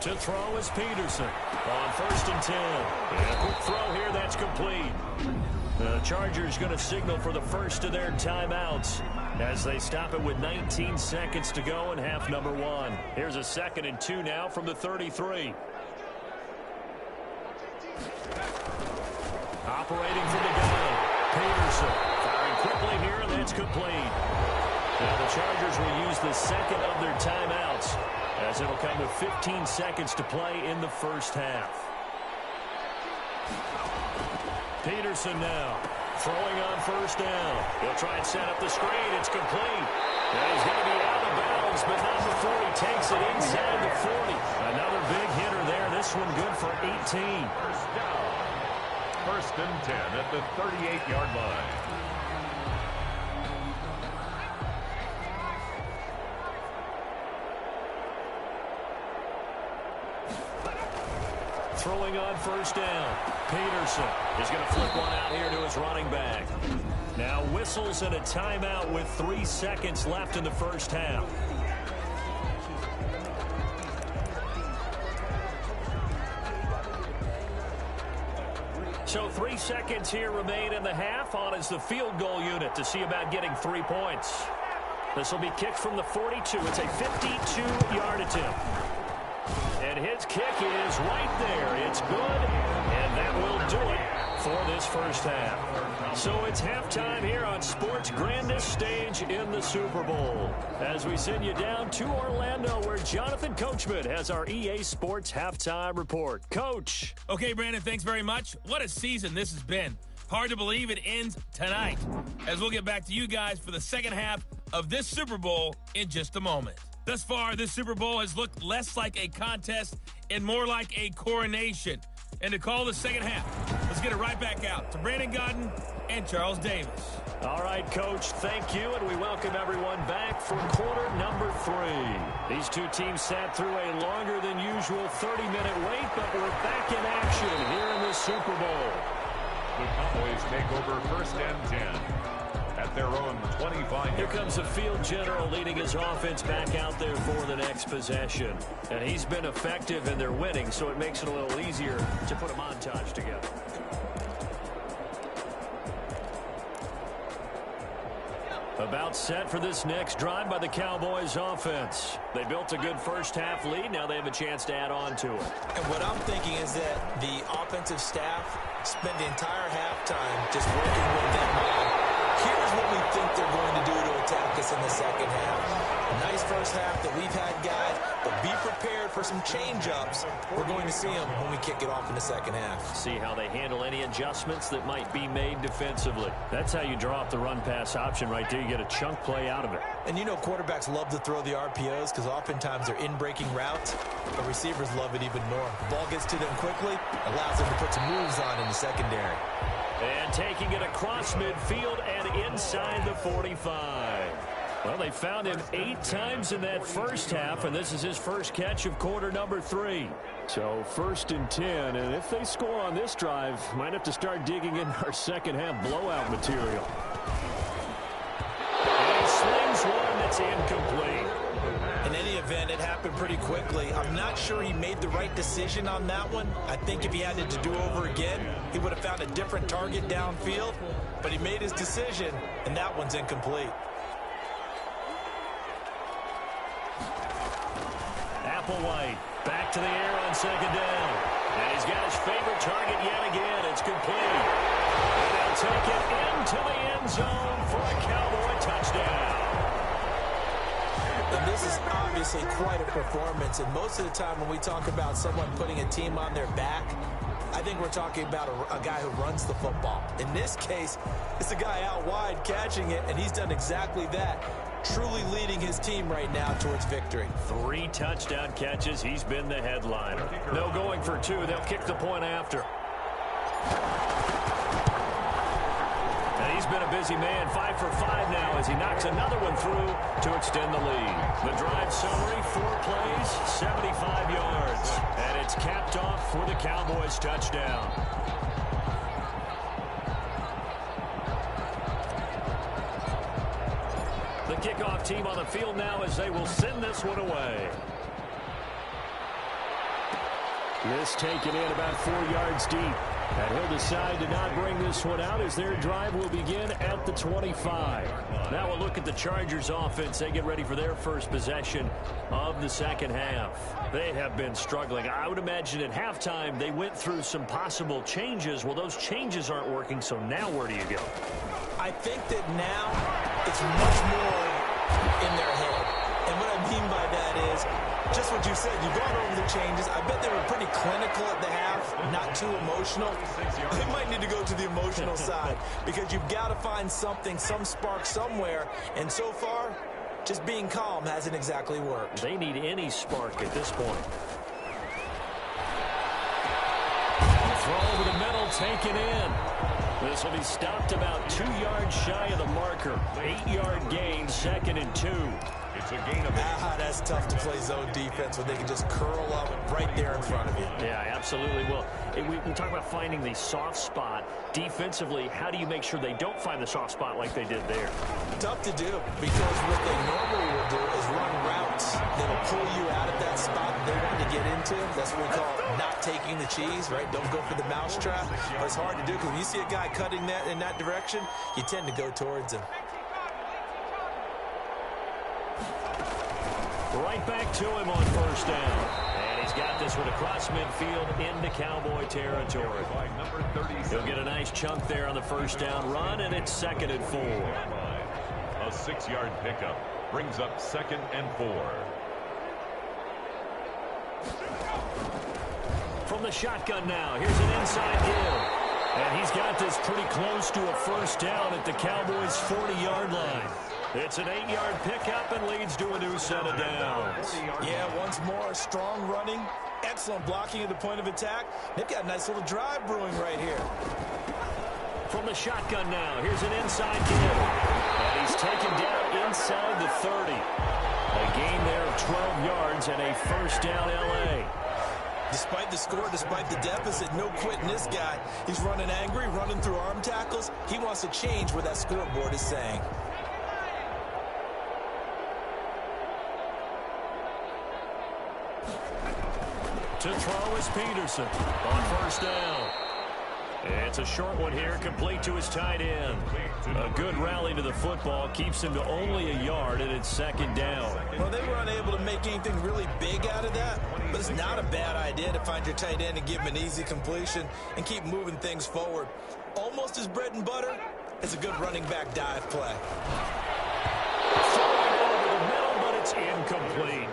To throw is Peterson on 1st and 10. And a quick throw here, that's complete. The Chargers going to signal for the first of their timeouts as they stop it with 19 seconds to go in half number 1. Here's a 2nd and 2 now from the 33. Operating from the gun, Peterson firing quickly here, and that's complete. Now the Chargers will use the second of their timeouts, as it'll come with 15 seconds to play in the first half. Peterson now throwing on 1st down. He'll try and set up the screen. It's complete. And he's going to be out of bounds, but not before he takes it inside the 40. Another big hitter there. This one good for 18. First down. 1st and 10 at the 38-yard line. Throwing on 1st down. Peterson is going to flip one out here to his running back. Now whistles and a timeout with 3 seconds left in the first half. So 3 seconds here remain in the half. On is the field goal unit to see about getting 3 points. This will be kicked from the 42. It's a 52-yard attempt. And his kick is right there. It's good, and that will do it for this first half. So it's halftime here on sports' grandest stage in the Super Bowl. As we send you down to Orlando, where Jonathan Coachman has our EA Sports halftime report. Coach. Okay, Brandon, thanks very much. What a season this has been. Hard to believe it ends tonight, as we'll get back to you guys for the second half of this Super Bowl in just a moment. Thus far, this Super Bowl has looked less like a contest and more like a coronation. And to call the second half, let's get it right back out to Brandon Godden and Charles Davis. All right, Coach, thank you, and we welcome everyone back for quarter number 3. These two teams sat through a longer than usual 30-minute wait, but we're back in action here in the Super Bowl. The Cowboys take over 1st and 10. At their own 25. Here comes the field general leading his offense back out there for the next possession. And he's been effective and they're winning, so it makes it a little easier to put a montage together. About set for this next drive by the Cowboys offense. They built a good first half lead. Now they have a chance to add on to it. And what I'm thinking is that the offensive staff spent the entire halftime just working with them on, here's what we think they're going to do to attack us in the second half. A nice first half that we've had, guys, but be prepared for some change-ups. We're going to see them when we kick it off in the second half. See how they handle any adjustments that might be made defensively. That's how you draw up the run-pass option right there. You get a chunk play out of it. And you know quarterbacks love to throw the RPOs because oftentimes they're in-breaking routes, but receivers love it even more. The ball gets to them quickly, allows them to put some moves on in the secondary. And taking it across midfield and inside the 45. Well, they found him 8 times in that first half, and this is his first catch of quarter number 3. So 1st and 10, and if they score on this drive, might have to start digging in our second half blowout material. And he slings one that's incomplete. In any event, it happened pretty quickly. I'm not sure he made the right decision on that one. I think if he had it to do over again, he would have found a different target downfield, but he made his decision, and that one's incomplete. Applewhite back to the air on 2nd down. And he's got his favorite target yet again. It's complete. And they'll take it into the end zone for a Cowboy touchdown. And this is obviously quite a performance. And most of the time when we talk about someone putting a team on their back, I think we're talking about a guy who runs the football. In this case, it's a guy out wide catching it, and he's done exactly that. Truly leading his team right now towards victory. 3 touchdown catches. He's been the headliner. No going for 2. They'll kick the point after. And he's been a busy man. 5 for 5 now as he knocks another one through to extend the lead. The drive summary, 4 plays, 75 yards. And it's capped off for the Cowboys touchdown. The kickoff team on the field now as they will send this one away. This taken in about 4 yards deep. And he'll decide to not bring this one out as their drive will begin at the 25. Now we'll look at the Chargers offense. They get ready for their first possession of the second half. They have been struggling. I would imagine at halftime they went through some possible changes. Well, those changes aren't working, so now where do you go? I think that now it's much more in their head. And what I mean by that is just what you said. You've gone over the changes. I bet they were pretty clinical at the half, not too emotional. They might need to go to the emotional side because you've got to find something, some spark somewhere. And so far, just being calm hasn't exactly worked. They need any spark at this point. Throw over the middle, taken in. This will be stopped about 2 yards shy of the marker. 8-yard gain, 2nd and 2. It's a gain of 8. That's tough to play zone defense when they can just curl up right there in front of you. Yeah, absolutely. Well, we talk about finding the soft spot. Defensively, how do you make sure they don't find the soft spot like they did there? Tough to do because what they normally will do is run routes that'll pull you out of that spot they want to get into. That's what we call not taking the cheese, right? Don't go for the mousetrap. But it's hard to do because when you see a guy cutting that in that direction, you tend to go towards him. Right back to him on first down. And he's got this one across midfield into Cowboy territory. He'll get a nice chunk there on the first down run, and it's 2nd and 4. A 6-yard pickup brings up 2nd and 4. From the shotgun now, here's an inside give. And he's got this pretty close to a first down at the Cowboys' 40-yard line. It's an 8-yard pickup and leads to a new set of downs. Yeah, once more, strong running, excellent blocking at the point of attack. They've got a nice little drive brewing right here. From the shotgun now, here's an inside give. And he's taken down inside the 30. A gain there of 12 yards and a first down L.A. Despite the score, despite the deficit, no quitting this guy. He's running angry, running through arm tackles. He wants to change what that scoreboard is saying. To throw is Peterson on first down. It's a short one here, complete to his tight end. A good rally to the football keeps him to only a yard, and it's 2nd down. Well, they were unable to make anything really big out of that, but it's not a bad idea to find your tight end and give him an easy completion and keep moving things forward. Almost his bread and butter. It's a good running back dive play. Throwing over the middle, but it's incomplete.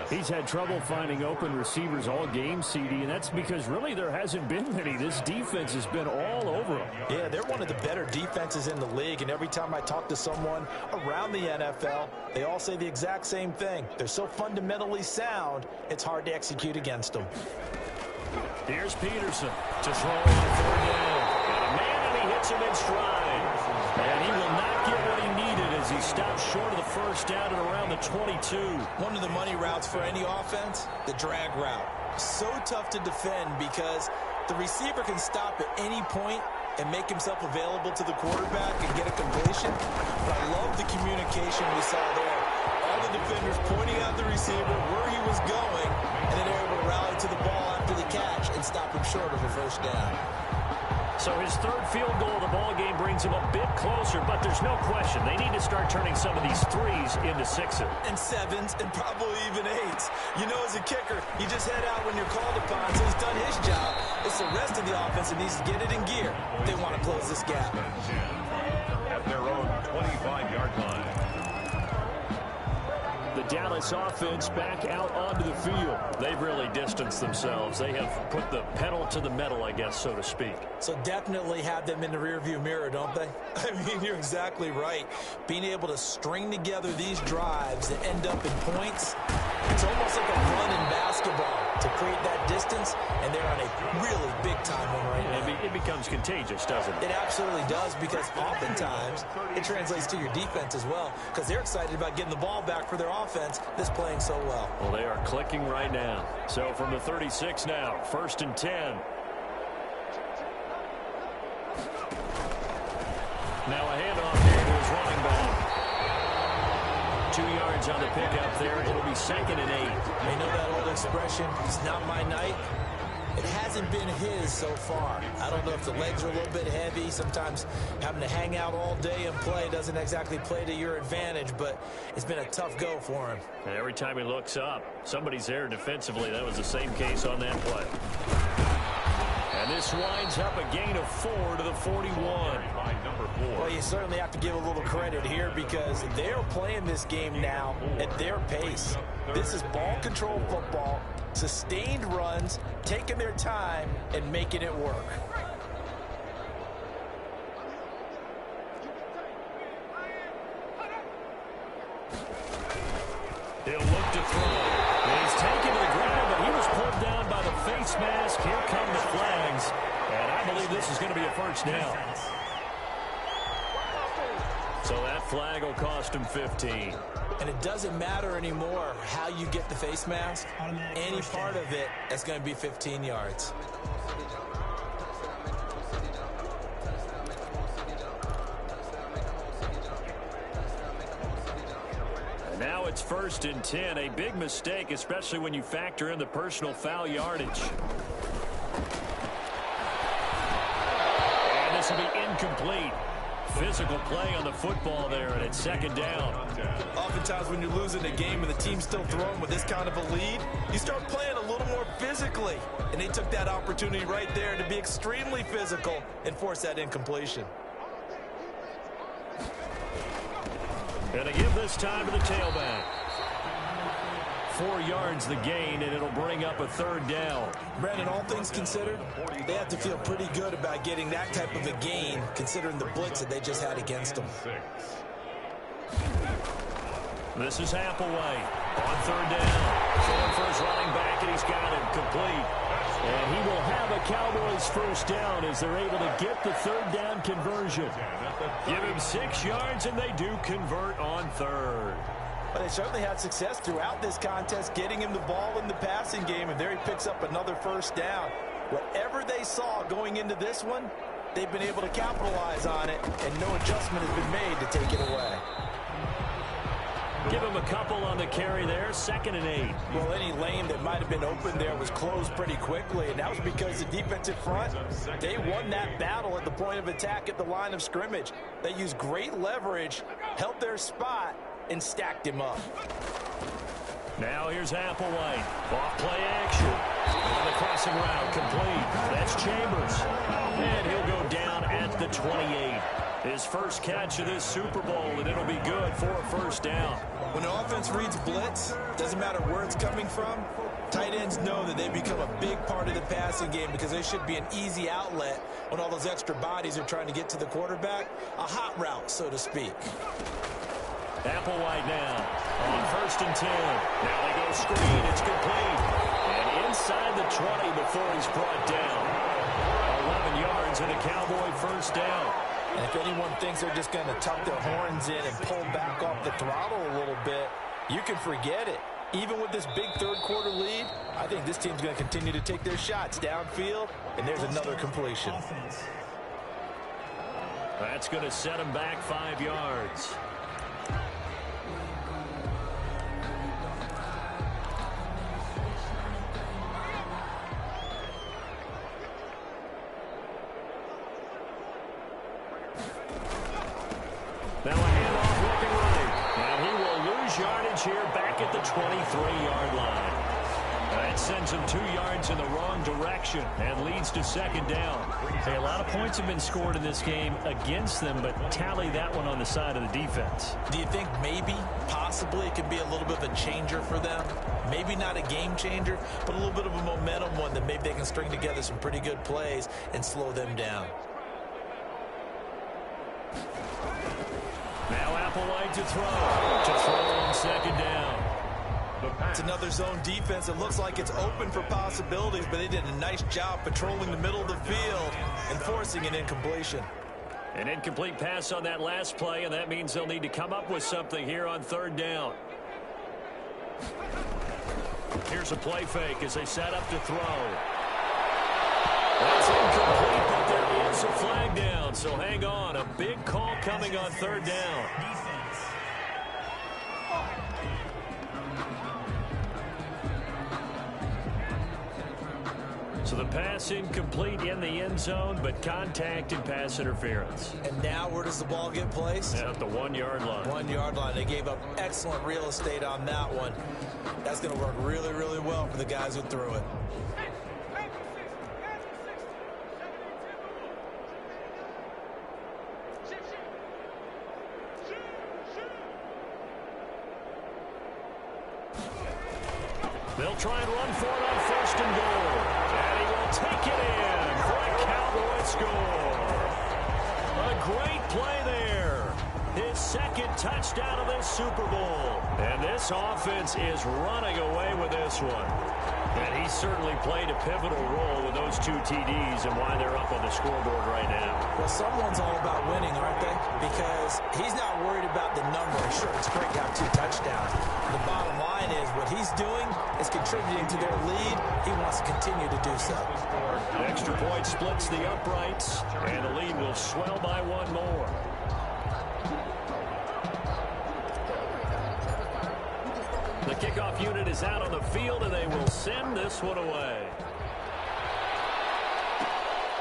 He's had trouble finding open receivers all game, CD, and that's because really there hasn't been many. This defense has been all over him. Yeah, they're one of the better defenses in the league, and every time I talk to someone around the NFL, they all say the exact same thing. They're so fundamentally sound, it's hard to execute against them. Here's Peterson to throw on 4th down. And a man, and he hits him in stride. And he will not get what he needed as he stops short of the first down at around the 22. One of the money routes for any offense, the drag route. So tough to defend because the receiver can stop at any point and make himself available to the quarterback and get a completion. But I love the communication we saw there. All the defenders pointing out the receiver where he was going, and then they're able to rally to the ball after the catch and stop him short of a first down. So his 3rd field goal of the ball game brings him a bit closer, but there's no question they need to start turning some of these 3s into 6s. And 7s and probably even 8s. You know, as a kicker, you just head out when you're called upon, so he's done his job. It's the rest of the offense that needs to get it in gear if they want to close this gap. At their own 25-yard line. The Dallas offense back out onto the field. They've really distanced themselves. They have put the pedal to the metal, I guess, so to speak. So definitely have them in the rearview mirror, don't they? I mean, you're exactly right. Being able to string together these drives that end up in points, it's almost like a run in basketball to create that distance, and they're on a really big-time one right now. It becomes contagious, doesn't it? It absolutely does, because oftentimes it translates to your defense as well, because they're excited about getting the ball back for their offense that's playing so well. Well, they are clicking right now. So from the 36 now, 1st and 10. Now a handoff here to his running back. 2 yards on the pickup there. It'll be 2nd and 8. They know that old expression, it's not my night. It hasn't been his so far. I don't know if the legs are a little bit heavy. Sometimes having to hang out all day and play doesn't exactly play to your advantage, but it's been a tough go for him. And every time he looks up, somebody's there defensively. That was the same case on that play. And this winds up a gain of 4 to the 41. Well, you certainly have to give a little credit here because they're playing this game now at their pace. This is ball control football, sustained runs, taking their time and making it work. He'll look to throw. He's taken to the ground, but he was pulled down by the face mask. Here come the flags. And I believe this is going to be a first down. So that flag will cost him 15. And it doesn't matter anymore how you get the face mask. Any part of it, that's going to be 15 yards. Now it's 1st and 10. A big mistake, especially when you factor in the personal foul yardage. And this will be incomplete. Physical play on the football there, and it's 2nd down. Oftentimes when you're losing a game and the team's still throwing with this kind of a lead, you start playing a little more physically. And they took that opportunity right there to be extremely physical and force that incompletion. Gonna give this time to the tailback. 4 yards the gain, and it'll bring up a 3rd down. Brandon, all things considered, they have to feel pretty good about getting that type of a gain, considering the blitz that they just had against them. This is Applewhite on 3rd down. Going for his running back, and he's got it complete. And he will have a Cowboys first down as they're able to get the 3rd down conversion. Give him 6 yards, and they do convert on 3rd. But they certainly had success throughout this contest, getting him the ball in the passing game, and there he picks up another first down. Whatever they saw going into this one, they've been able to capitalize on it, and no adjustment has been made to take it away. Give him a couple on the carry there, 2nd and 8. Well, any lane that might have been open there was closed pretty quickly, and that was because the defensive front, they won that battle at the point of attack at the line of scrimmage. They used great leverage, held their spot, and stacked him up. Now here's Applewhite. Off play action. On the crossing route, complete. That's Chambers. And he'll go down at the 28. His first catch of this Super Bowl, and it'll be good for a first down. When the offense reads blitz, doesn't matter where it's coming from, tight ends know that they become a big part of the passing game because they should be an easy outlet when all those extra bodies are trying to get to the quarterback. A hot route, so to speak. Applewhite now on 1st and 10. Now they go screen. It's complete. And inside the 20 before he's brought down. 11 yards and a Cowboy first down. And if anyone thinks they're just going to tuck their horns in and pull back off the throttle a little bit, you can forget it. Even with this big third-quarter lead, I think this team's going to continue to take their shots downfield, and there's another completion. That's going to set him back 5 yards. Now a handoff looking right. And he will lose yardage here back at the 23-yard line. That sends him 2 yards in the wrong direction and leads to second down. Hey, a lot of points have been scored in this game against them, but tally that one on the side of the defense. Do you think maybe, possibly, it could be a little bit of a changer for them? Maybe not a game changer, but a little bit of a momentum one that maybe they can string together some pretty good plays and slow them down. Now Applewhite to throw on second down. It's another zone defense. It looks like it's open for possibilities, but they did a nice job patrolling the middle of the field and forcing an incompletion. An incomplete pass on that last play, and that means they'll need to come up with something here on third down. Here's a play fake as they set up to throw. That's incomplete, but there is a flag down, so hang on. A big call coming on third down. Defense. So the pass incomplete in the end zone, but contact and pass interference. And now where does the ball get placed? At the 1 yard line. 1 yard line. They gave up excellent real estate on that one. That's going to work really, really well for the guys who threw it. They'll try and run for it on first and goal. And he will take it in for a Cowboy score. A great play there. His second touchdown of this Super Bowl. And this offense is running away with this one. And he certainly played a pivotal role with those 2 TDs and why they're up on the scoreboard right now. Well, someone's all about winning, aren't they? Because he's not worried about the number. Sure, it's great to have 2 touchdowns. The bottom line is what he's doing is contributing to their lead. He wants to continue to do so. The extra point splits the uprights, and the lead will swell by 1 more. The kickoff unit is out on the field, and they will send this one away.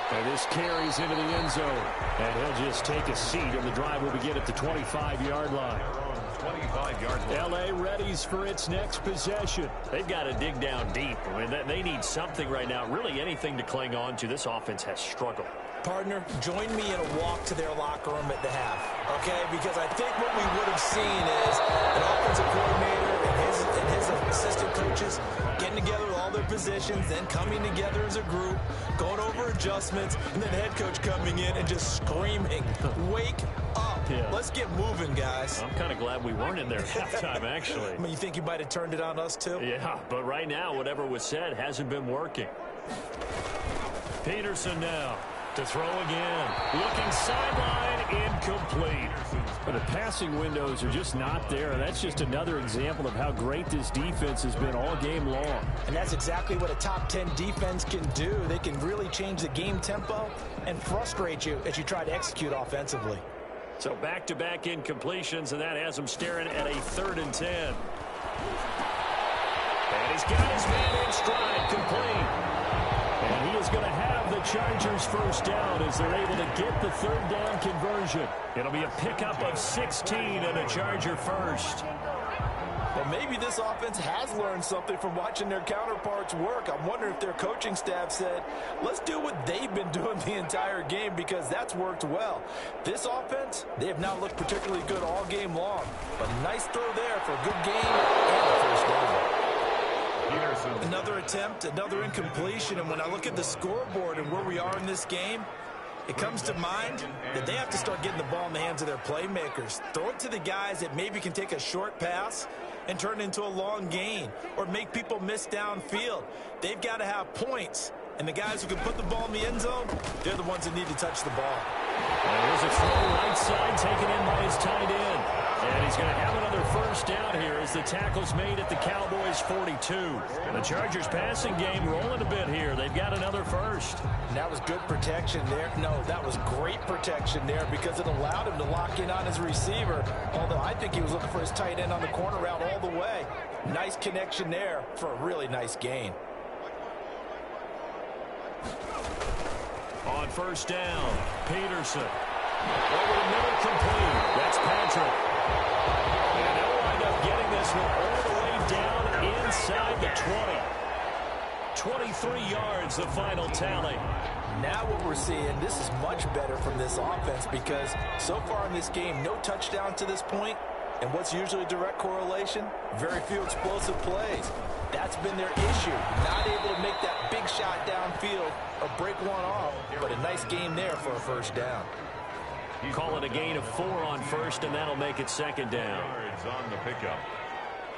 And this carries into the end zone. And he'll just take a seat, and the drive will begin at the 25-yard line. 25-yard line. L.A. readies for its next possession. They've got to dig down deep. I mean, they need something right now, really anything to cling on to. This offense has struggled. Partner, join me in a walk to their locker room at the half, okay? Because I think what we would have seen is an offensive coordinator and his assistant coaches getting together with all their positions, then coming together as a group, going over adjustments, and then the head coach coming in and just screaming, wake up. Yeah. Let's get moving, guys. I'm kind of glad we weren't in there at halftime, actually. I mean, you think you might have turned it on us, too? Yeah, but right now, whatever was said hasn't been working. Peterson now to throw again. Looking sideline, incomplete. But the passing windows are just not there. That's just another example of how great this defense has been all game long. And that's exactly what a top 10 defense can do. They can really change the game tempo and frustrate you as you try to execute offensively. So back-to-back incompletions, and that has them staring at a 3rd and 10. And he's got his man in stride, complete. And he is going to have the Chargers first down as they're able to get the 3rd down conversion. It'll be a pickup of 16 and a Charger first. Well, maybe this offense has learned something from watching their counterparts work. I'm wondering if their coaching staff said, let's do what they've been doing the entire game because that's worked well. This offense, they have not looked particularly good all game long. But a nice throw there for a good game and a first down. Another attempt, another incompletion, and when I look at the scoreboard and where we are in this game, it comes to mind that they have to start getting the ball in the hands of their playmakers. Throw it to the guys that maybe can take a short pass and turn it into a long gain or make people miss downfield. They've got to have points, and the guys who can put the ball in the end zone, they're the ones that need to touch the ball. And there's a throw right side taken in by his tight end. And he's going to have another first down here as the tackle's made at the Cowboys' 42. And the Chargers passing game rolling a bit here. They've got another first. And that was good protection there. No, that was great protection there because it allowed him to lock in on his receiver. Although I think he was looking for his tight end on the corner route all the way. Nice connection there for a really nice gain. On first down, Peterson. Over the middle, complete. That's Patrick. And they'll wind up getting this one all the way down inside the 20. 23 yards, the final tally. Now what we're seeing, this is much better from this offense because so far in this game, no touchdown to this point. And what's usually a direct correlation? Very few explosive plays. That's been their issue. Not able to make that big shot downfield or break one off, but a nice game there for a first down. Call it a gain of 4 on first, and that'll make it second down. Yards on the pickup.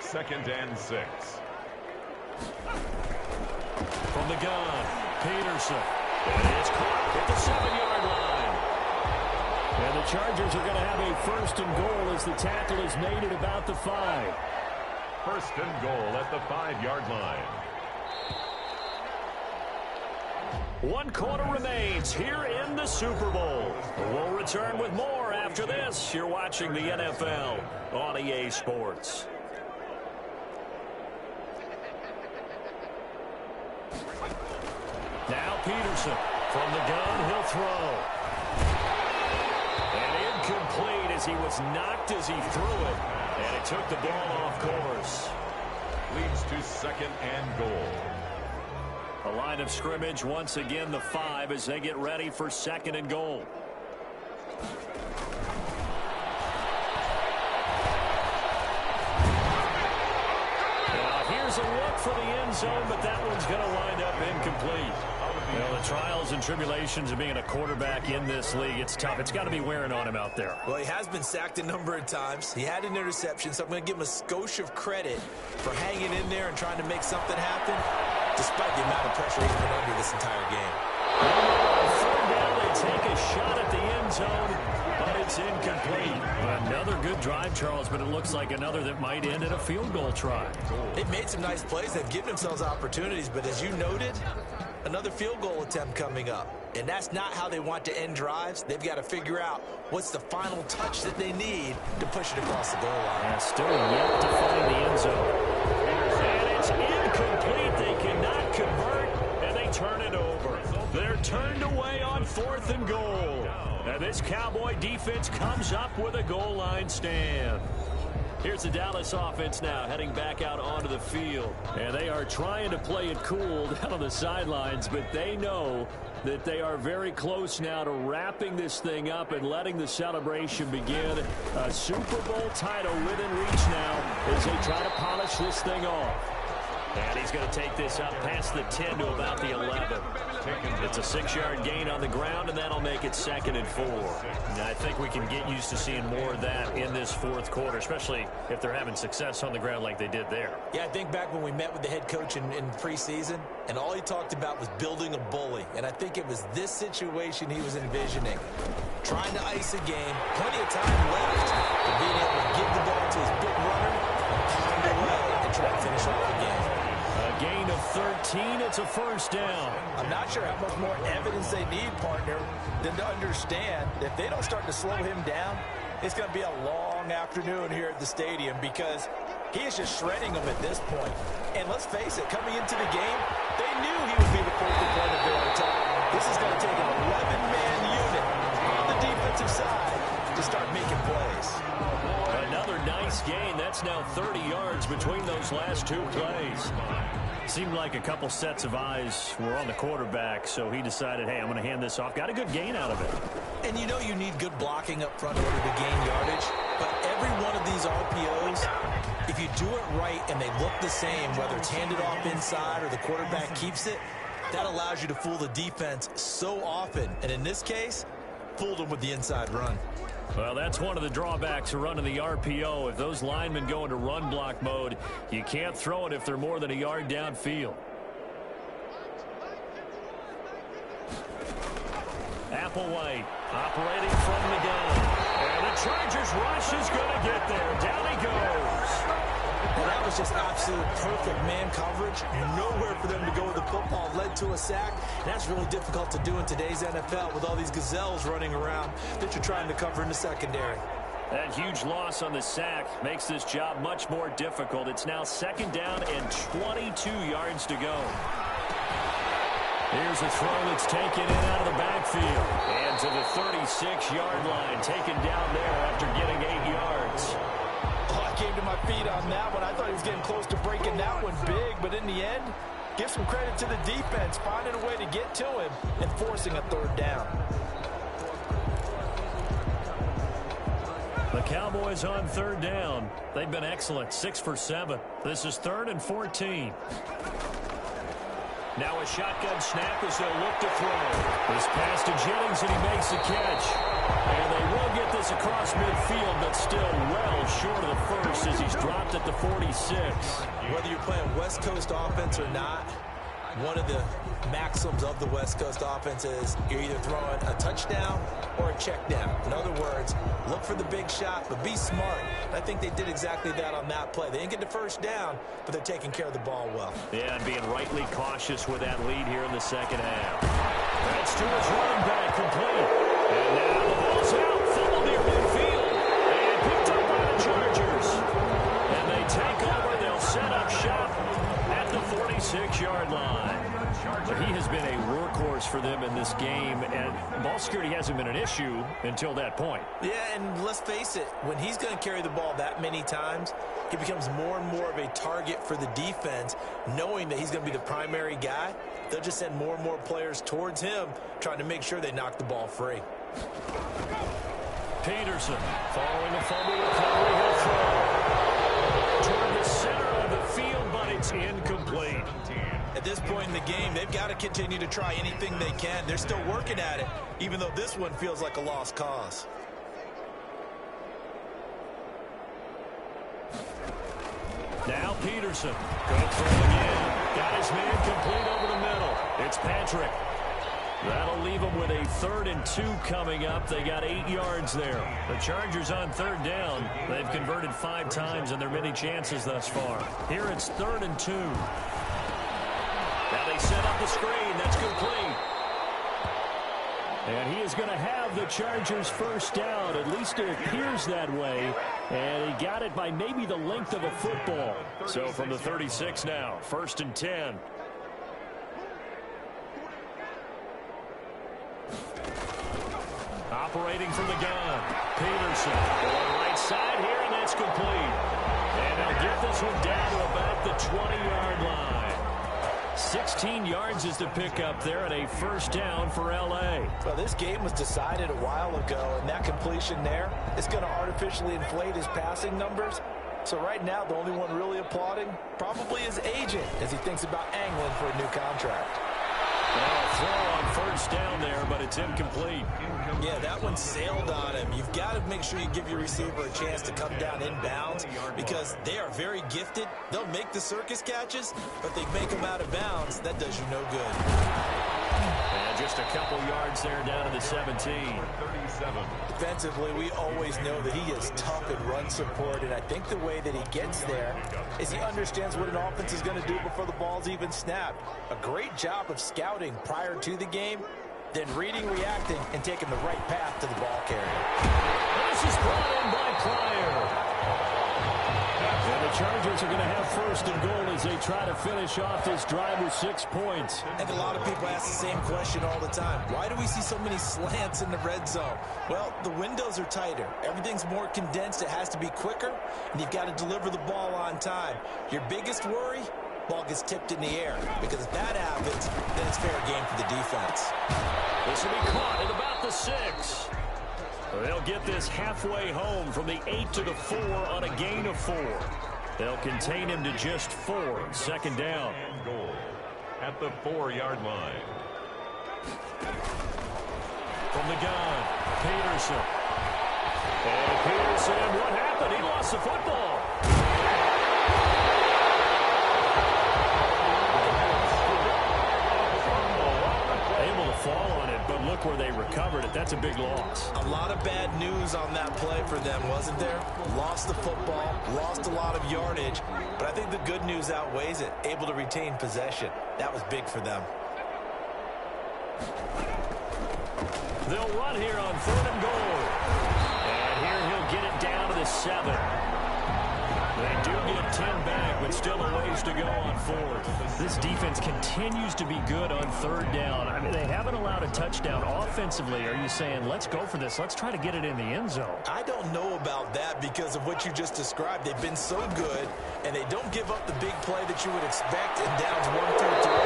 2nd and 6. From the gun, Peterson. And it's caught at the 7-yard line. And the Chargers are going to have a 1st and goal as the tackle is made at about the 5. 1st and goal at the 5-yard line. 1 quarter remains here in the Super Bowl. We'll return with more after this. You're watching the NFL on EA Sports. Now Peterson from the gun, he'll throw. And incomplete as he was knocked as he threw it. And it took the ball off course. Leads to 2nd and goal. A line of scrimmage once again the 5 as they get ready for 2nd and goal. Now here's a look for the end zone, but that one's going to wind up incomplete. You know, the trials and tribulations of being a quarterback in this league, it's tough. It's got to be wearing on him out there. Well, he has been sacked a number of times. He had an interception, so I'm going to give him a skosh of credit for hanging in there and trying to make something happen, despite the amount of pressure he's been under this entire game. Third down, they take a shot at the end zone, but it's incomplete. Another good drive, Charles, but it looks like another that might end at a field goal try. They've made some nice plays. They've given themselves opportunities, but as you noted, another field goal attempt coming up. And that's not how they want to end drives. They've got to figure out what's the final touch that they need to push it across the goal line. And still yet to find the end zone. And it's incomplete. They cannot convert, and they turn it over. They're turned away on 4th and goal. And this Cowboy defense comes up with a goal line stand. Here's the Dallas offense now heading back out onto the field. And they are trying to play it cool down on the sidelines, but they know that they are very close now to wrapping this thing up and letting the celebration begin. A Super Bowl title within reach now as they try to polish this thing off. And he's going to take this up past the 10 to about the 11. It's a 6-yard gain on the ground, and that'll make it 2nd and 4. And I think we can get used to seeing more of that in this 4th quarter, especially if they're having success on the ground like they did there. Yeah, I think back when we met with the head coach in preseason, and all he talked about was building a bully. And I think it was this situation he was envisioning. Trying to ice a game, plenty of time left, but being able to give the ball to his big runner and pound away and try to finish off the game. A gain of 13, it's a 1st down. I'm not sure how much more evidence they need, partner, than to understand that if they don't start to slow him down, it's going to be a long afternoon here at the stadium because he is just shredding them at this point. And let's face it, coming into the game, they knew he would be the focal point of their attack. This is going to take an 11-man unit on the defensive side to start making plays. Another nice gain. That's now 30 yards between those last 2 plays. Seemed like a couple sets of eyes were on the quarterback, so he decided, hey, I'm going to hand this off. Got a good gain out of it. And you know you need good blocking up front in order to gain yardage, but every one of these RPOs, if you do it right and they look the same, whether it's handed off inside or the quarterback keeps it, that allows you to fool the defense so often. And in this case, fooled them with the inside run. Well, that's one of the drawbacks of running the RPO. If those linemen go into run block mode, you can't throw it if they're more than a yard downfield. Applewhite operating from the gun. And the Chargers rush is going to get there. Down he goes. Well, that was just absolute perfect man coverage. Nowhere for them to go with the football. Led to a sack. And that's really difficult to do in today's NFL with all these gazelles running around that you're trying to cover in the secondary. That huge loss on the sack makes this job much more difficult. It's now 2nd down and 22 yards to go. Here's a throw that's taken in out of the backfield. And to the 36-yard line, taken down there after getting 8 yards. Oh, I came to my feet on that one. I thought he was getting close to breaking that one big, but in the end, Give some credit to the defense, finding a way to get to him and forcing a third down. The Cowboys on third down. They've been excellent, 6 for 7. This is 3rd and 14. Now a shotgun snap as they'll look to throw. This pass to Jennings, and he makes the catch. And they will get this across midfield, but still well short of the first as he's dropped at the 46. Whether you're playing West Coast offense or not, one of the maxims of the West Coast offense is you're either throwing a touchdown or a check down. In other words, look for the big shot, but be smart. And I think they did exactly that on that play. They didn't get the first down, but they're taking care of the ball well. Yeah, and being rightly cautious with that lead here in the second half. That's to his running back, complete. And now the ball's out, full near midfield. And picked up by the Chargers. And they take over. They'll set up shop at the 46-yard line. He has been a workhorse for them in this game, and ball security hasn't been an issue until that point. Yeah, and let's face it, when he's going to carry the ball that many times, he becomes more and more of a target for the defense, knowing that he's going to be the primary guy. They'll just send more and more players towards him, trying to make sure they knock the ball free. Peterson, following a fumble recovery, he'll throw toward the center of the field, but it's incomplete. At this point in the game, they've got to continue to try anything they can. They're still working at it, even though this one feels like a lost cause. Now Peterson. Good throw again. Got his man complete over the middle. It's Patrick. That'll leave them with a 3rd and 2 coming up. They got 8 yards there. The Chargers on third down. They've converted 5 times in their many chances thus far. Here it's 3rd and 2. Now they set up the screen. That's complete. And he is going to have the Chargers first down. At least it appears that way. And he got it by maybe the length of a football. So from the 36 now, 1st and 10. Operating from the gun. Peterson going right side here, and that's complete. And they'll get this one down to about the 20-yard line. 16 yards is the pickup there, and a first down for L.A. Well, this game was decided a while ago, and that completion there is going to artificially inflate his passing numbers. So right now, the only one really applauding probably his agent as he thinks about angling for a new contract. Well, throw on first down there, but it's incomplete. Yeah, that one sailed on him. You've got to make sure you give your receiver a chance to come down inbounds because they are very gifted. They'll make the circus catches, but they make them out of bounds. That does you no good. And just a couple yards there down to the 17. Defensively, we always know that he is tough in run support, and I think the way that he gets there is he understands what an offense is going to do before the ball's even snapped. A great job of scouting prior to the game, then reading, reacting, and taking the right path to the ball carrier. This is brought in by Pryor. And the Chargers are going to have 1st and goal as they try to finish off this drive with 6 points. I think a lot of people ask the same question all the time. Why do we see so many slants in the red zone? Well, the windows are tighter. Everything's more condensed. It has to be quicker, and you've got to deliver the ball on time. Your biggest worry? Ball gets tipped in the air, because if that happens, then it's fair game for the defense. This will be caught at about the 6. They'll get this halfway home from the 8 to the 4 on a gain of 4. They'll contain him to just 4. 2nd down. And goal at the 4-yard line. From the gun, Peterson. And Peterson, what happened? He lost the football. Able to fall on it, but look where they recovered it. That's a big loss. A lot of bad news on that play for them, wasn't there? Lost the football, lost a lot of yardage, but I think the good news outweighs it. Able to retain possession. That was big for them. They'll run here on 3rd and goal. And here he'll get it down to the 7. They do get 10 back, but still a ways to go on 4th. This defense continues to be good on 3rd down. I mean, they haven't allowed a touchdown offensively. Are you saying, let's go for this? Let's try to get it in the end zone. I don't know about that because of what you just described. They've been so good, and they don't give up the big play that you would expect in downs 1 through 3.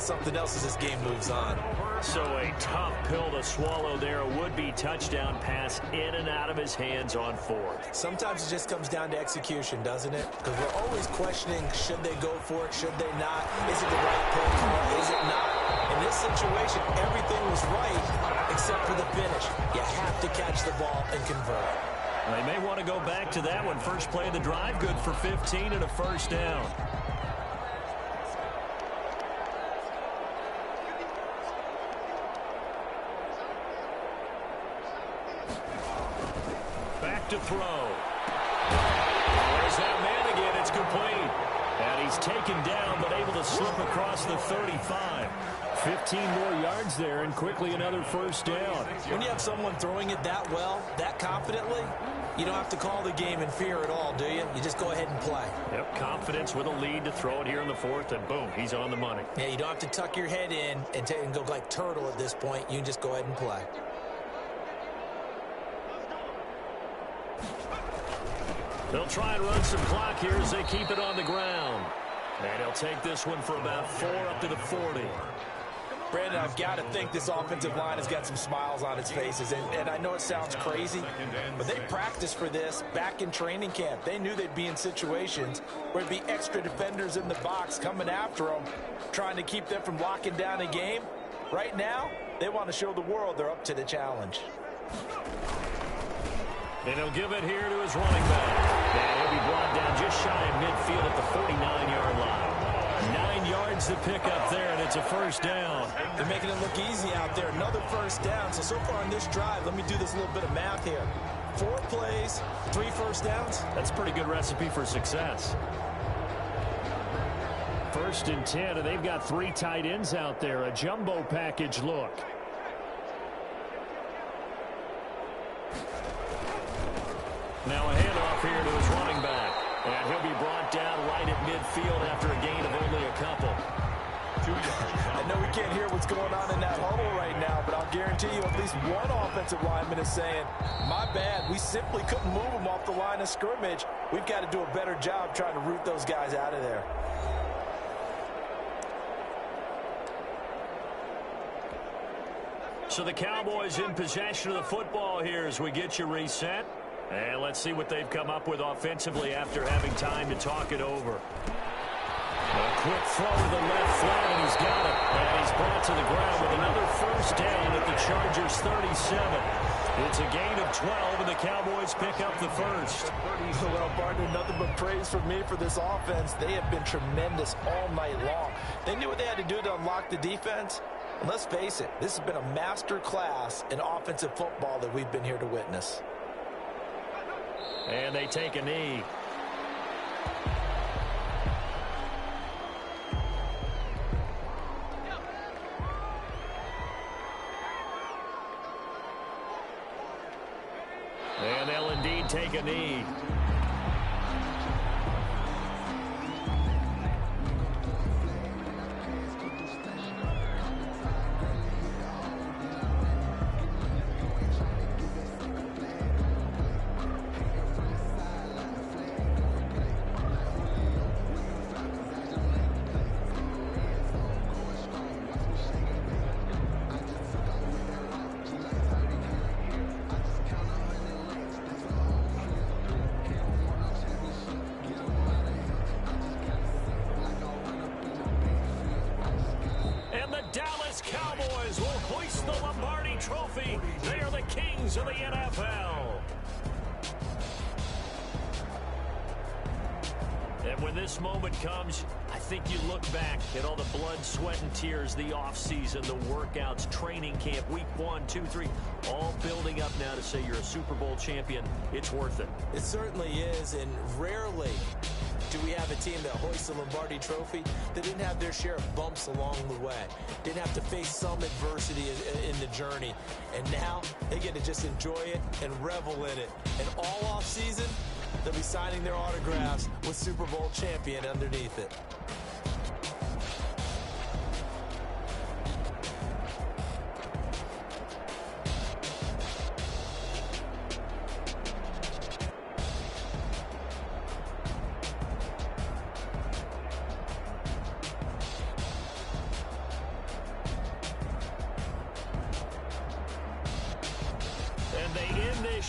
something else as this game moves on. So a tough pill to swallow there. A would-be touchdown pass in and out of his hands on fourth. Sometimes it just comes down to execution, doesn't it? Because we're always questioning, should they go for it, should they not? Is it the right play call, is it not? In this situation, everything was right except for the finish. You have to catch the ball and convert. They may want to go back to that one. First play of the drive, good for 15 and a first down. Back to throw. There's that man again. It's complete. And he's taken down, but able to slip across the 35. 15 more yards there, and quickly another first down. When you have someone throwing it that well, that confidently, you don't have to call the game in fear at all, do you? You just go ahead and play. Yep, confidence with a lead to throw it here in the fourth, and boom, he's on the money. Yeah, you don't have to tuck your head in and go like turtle at this point. You can just go ahead and play. They'll try and run some clock here as they keep it on the ground. And he'll take this one for about 4 up to the 40. Brandon, I've got to think this offensive line has got some smiles on its faces. And I know it sounds crazy, but they practiced for this back in training camp. They knew they'd be in situations where there'd be extra defenders in the box coming after them, trying to keep them from locking down a game. Right now, they want to show the world they're up to the challenge. And he'll give it here to his running back. And he'll be brought down just shy of midfield at the 49-yard line. 9 yards to pick up there, and it's a first down. They're making it look easy out there. Another first down. So far in this drive, let me do this little bit of math here. 4 plays, 3 first downs. That's a pretty good recipe for success. 1st and 10, and they've got 3 tight ends out there. A jumbo package look. Now a handoff here to his running back. And he'll be brought down right at midfield after a gain of only a couple. I know we can't hear what's going on in that huddle right now, but I'll guarantee you at least one offensive lineman is saying, my bad, we simply couldn't move them off the line of scrimmage. We've got to do a better job trying to root those guys out of there. So the Cowboys in possession of the football here as we get you reset. And let's see what they've come up with offensively after having time to talk it over. A quick throw to the left flat, and he's got it. And he's brought to the ground with another first down at the Chargers' 37. It's a gain of 12, and the Cowboys pick up the first. Well, partner, nothing but praise from me for this offense. They have been tremendous all night long. They knew what they had to do to unlock the defense. And let's face it, this has been a master class in offensive football that we've been here to witness. And they take a knee. And they'll indeed take a knee. Cowboys will hoist the Lombardi Trophy. They are the kings of the NFL. And when this moment comes, I think you look back at all the blood, sweat, and tears, the offseason, the workouts, training camp, week 1, 2, 3, all building up now to say you're a Super Bowl champion. It's worth it. It certainly is, and rarely do we have a team that hoists the Lombardi Trophy that didn't have their share of bumps along the way, didn't have to face some adversity in the journey, and now they get to just enjoy it and revel in it. And all offseason, they'll be signing their autographs with Super Bowl champion underneath it.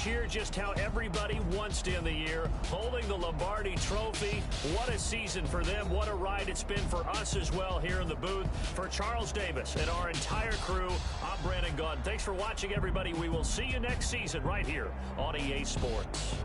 cheer just how everybody wants to end the year, holding the Lombardi Trophy. What a season for them. What a ride it's been for us as well here in the booth. For Charles Davis and our entire crew, I'm Brandon Gunn. Thanks for watching, everybody. We will see you next season right here on EA Sports.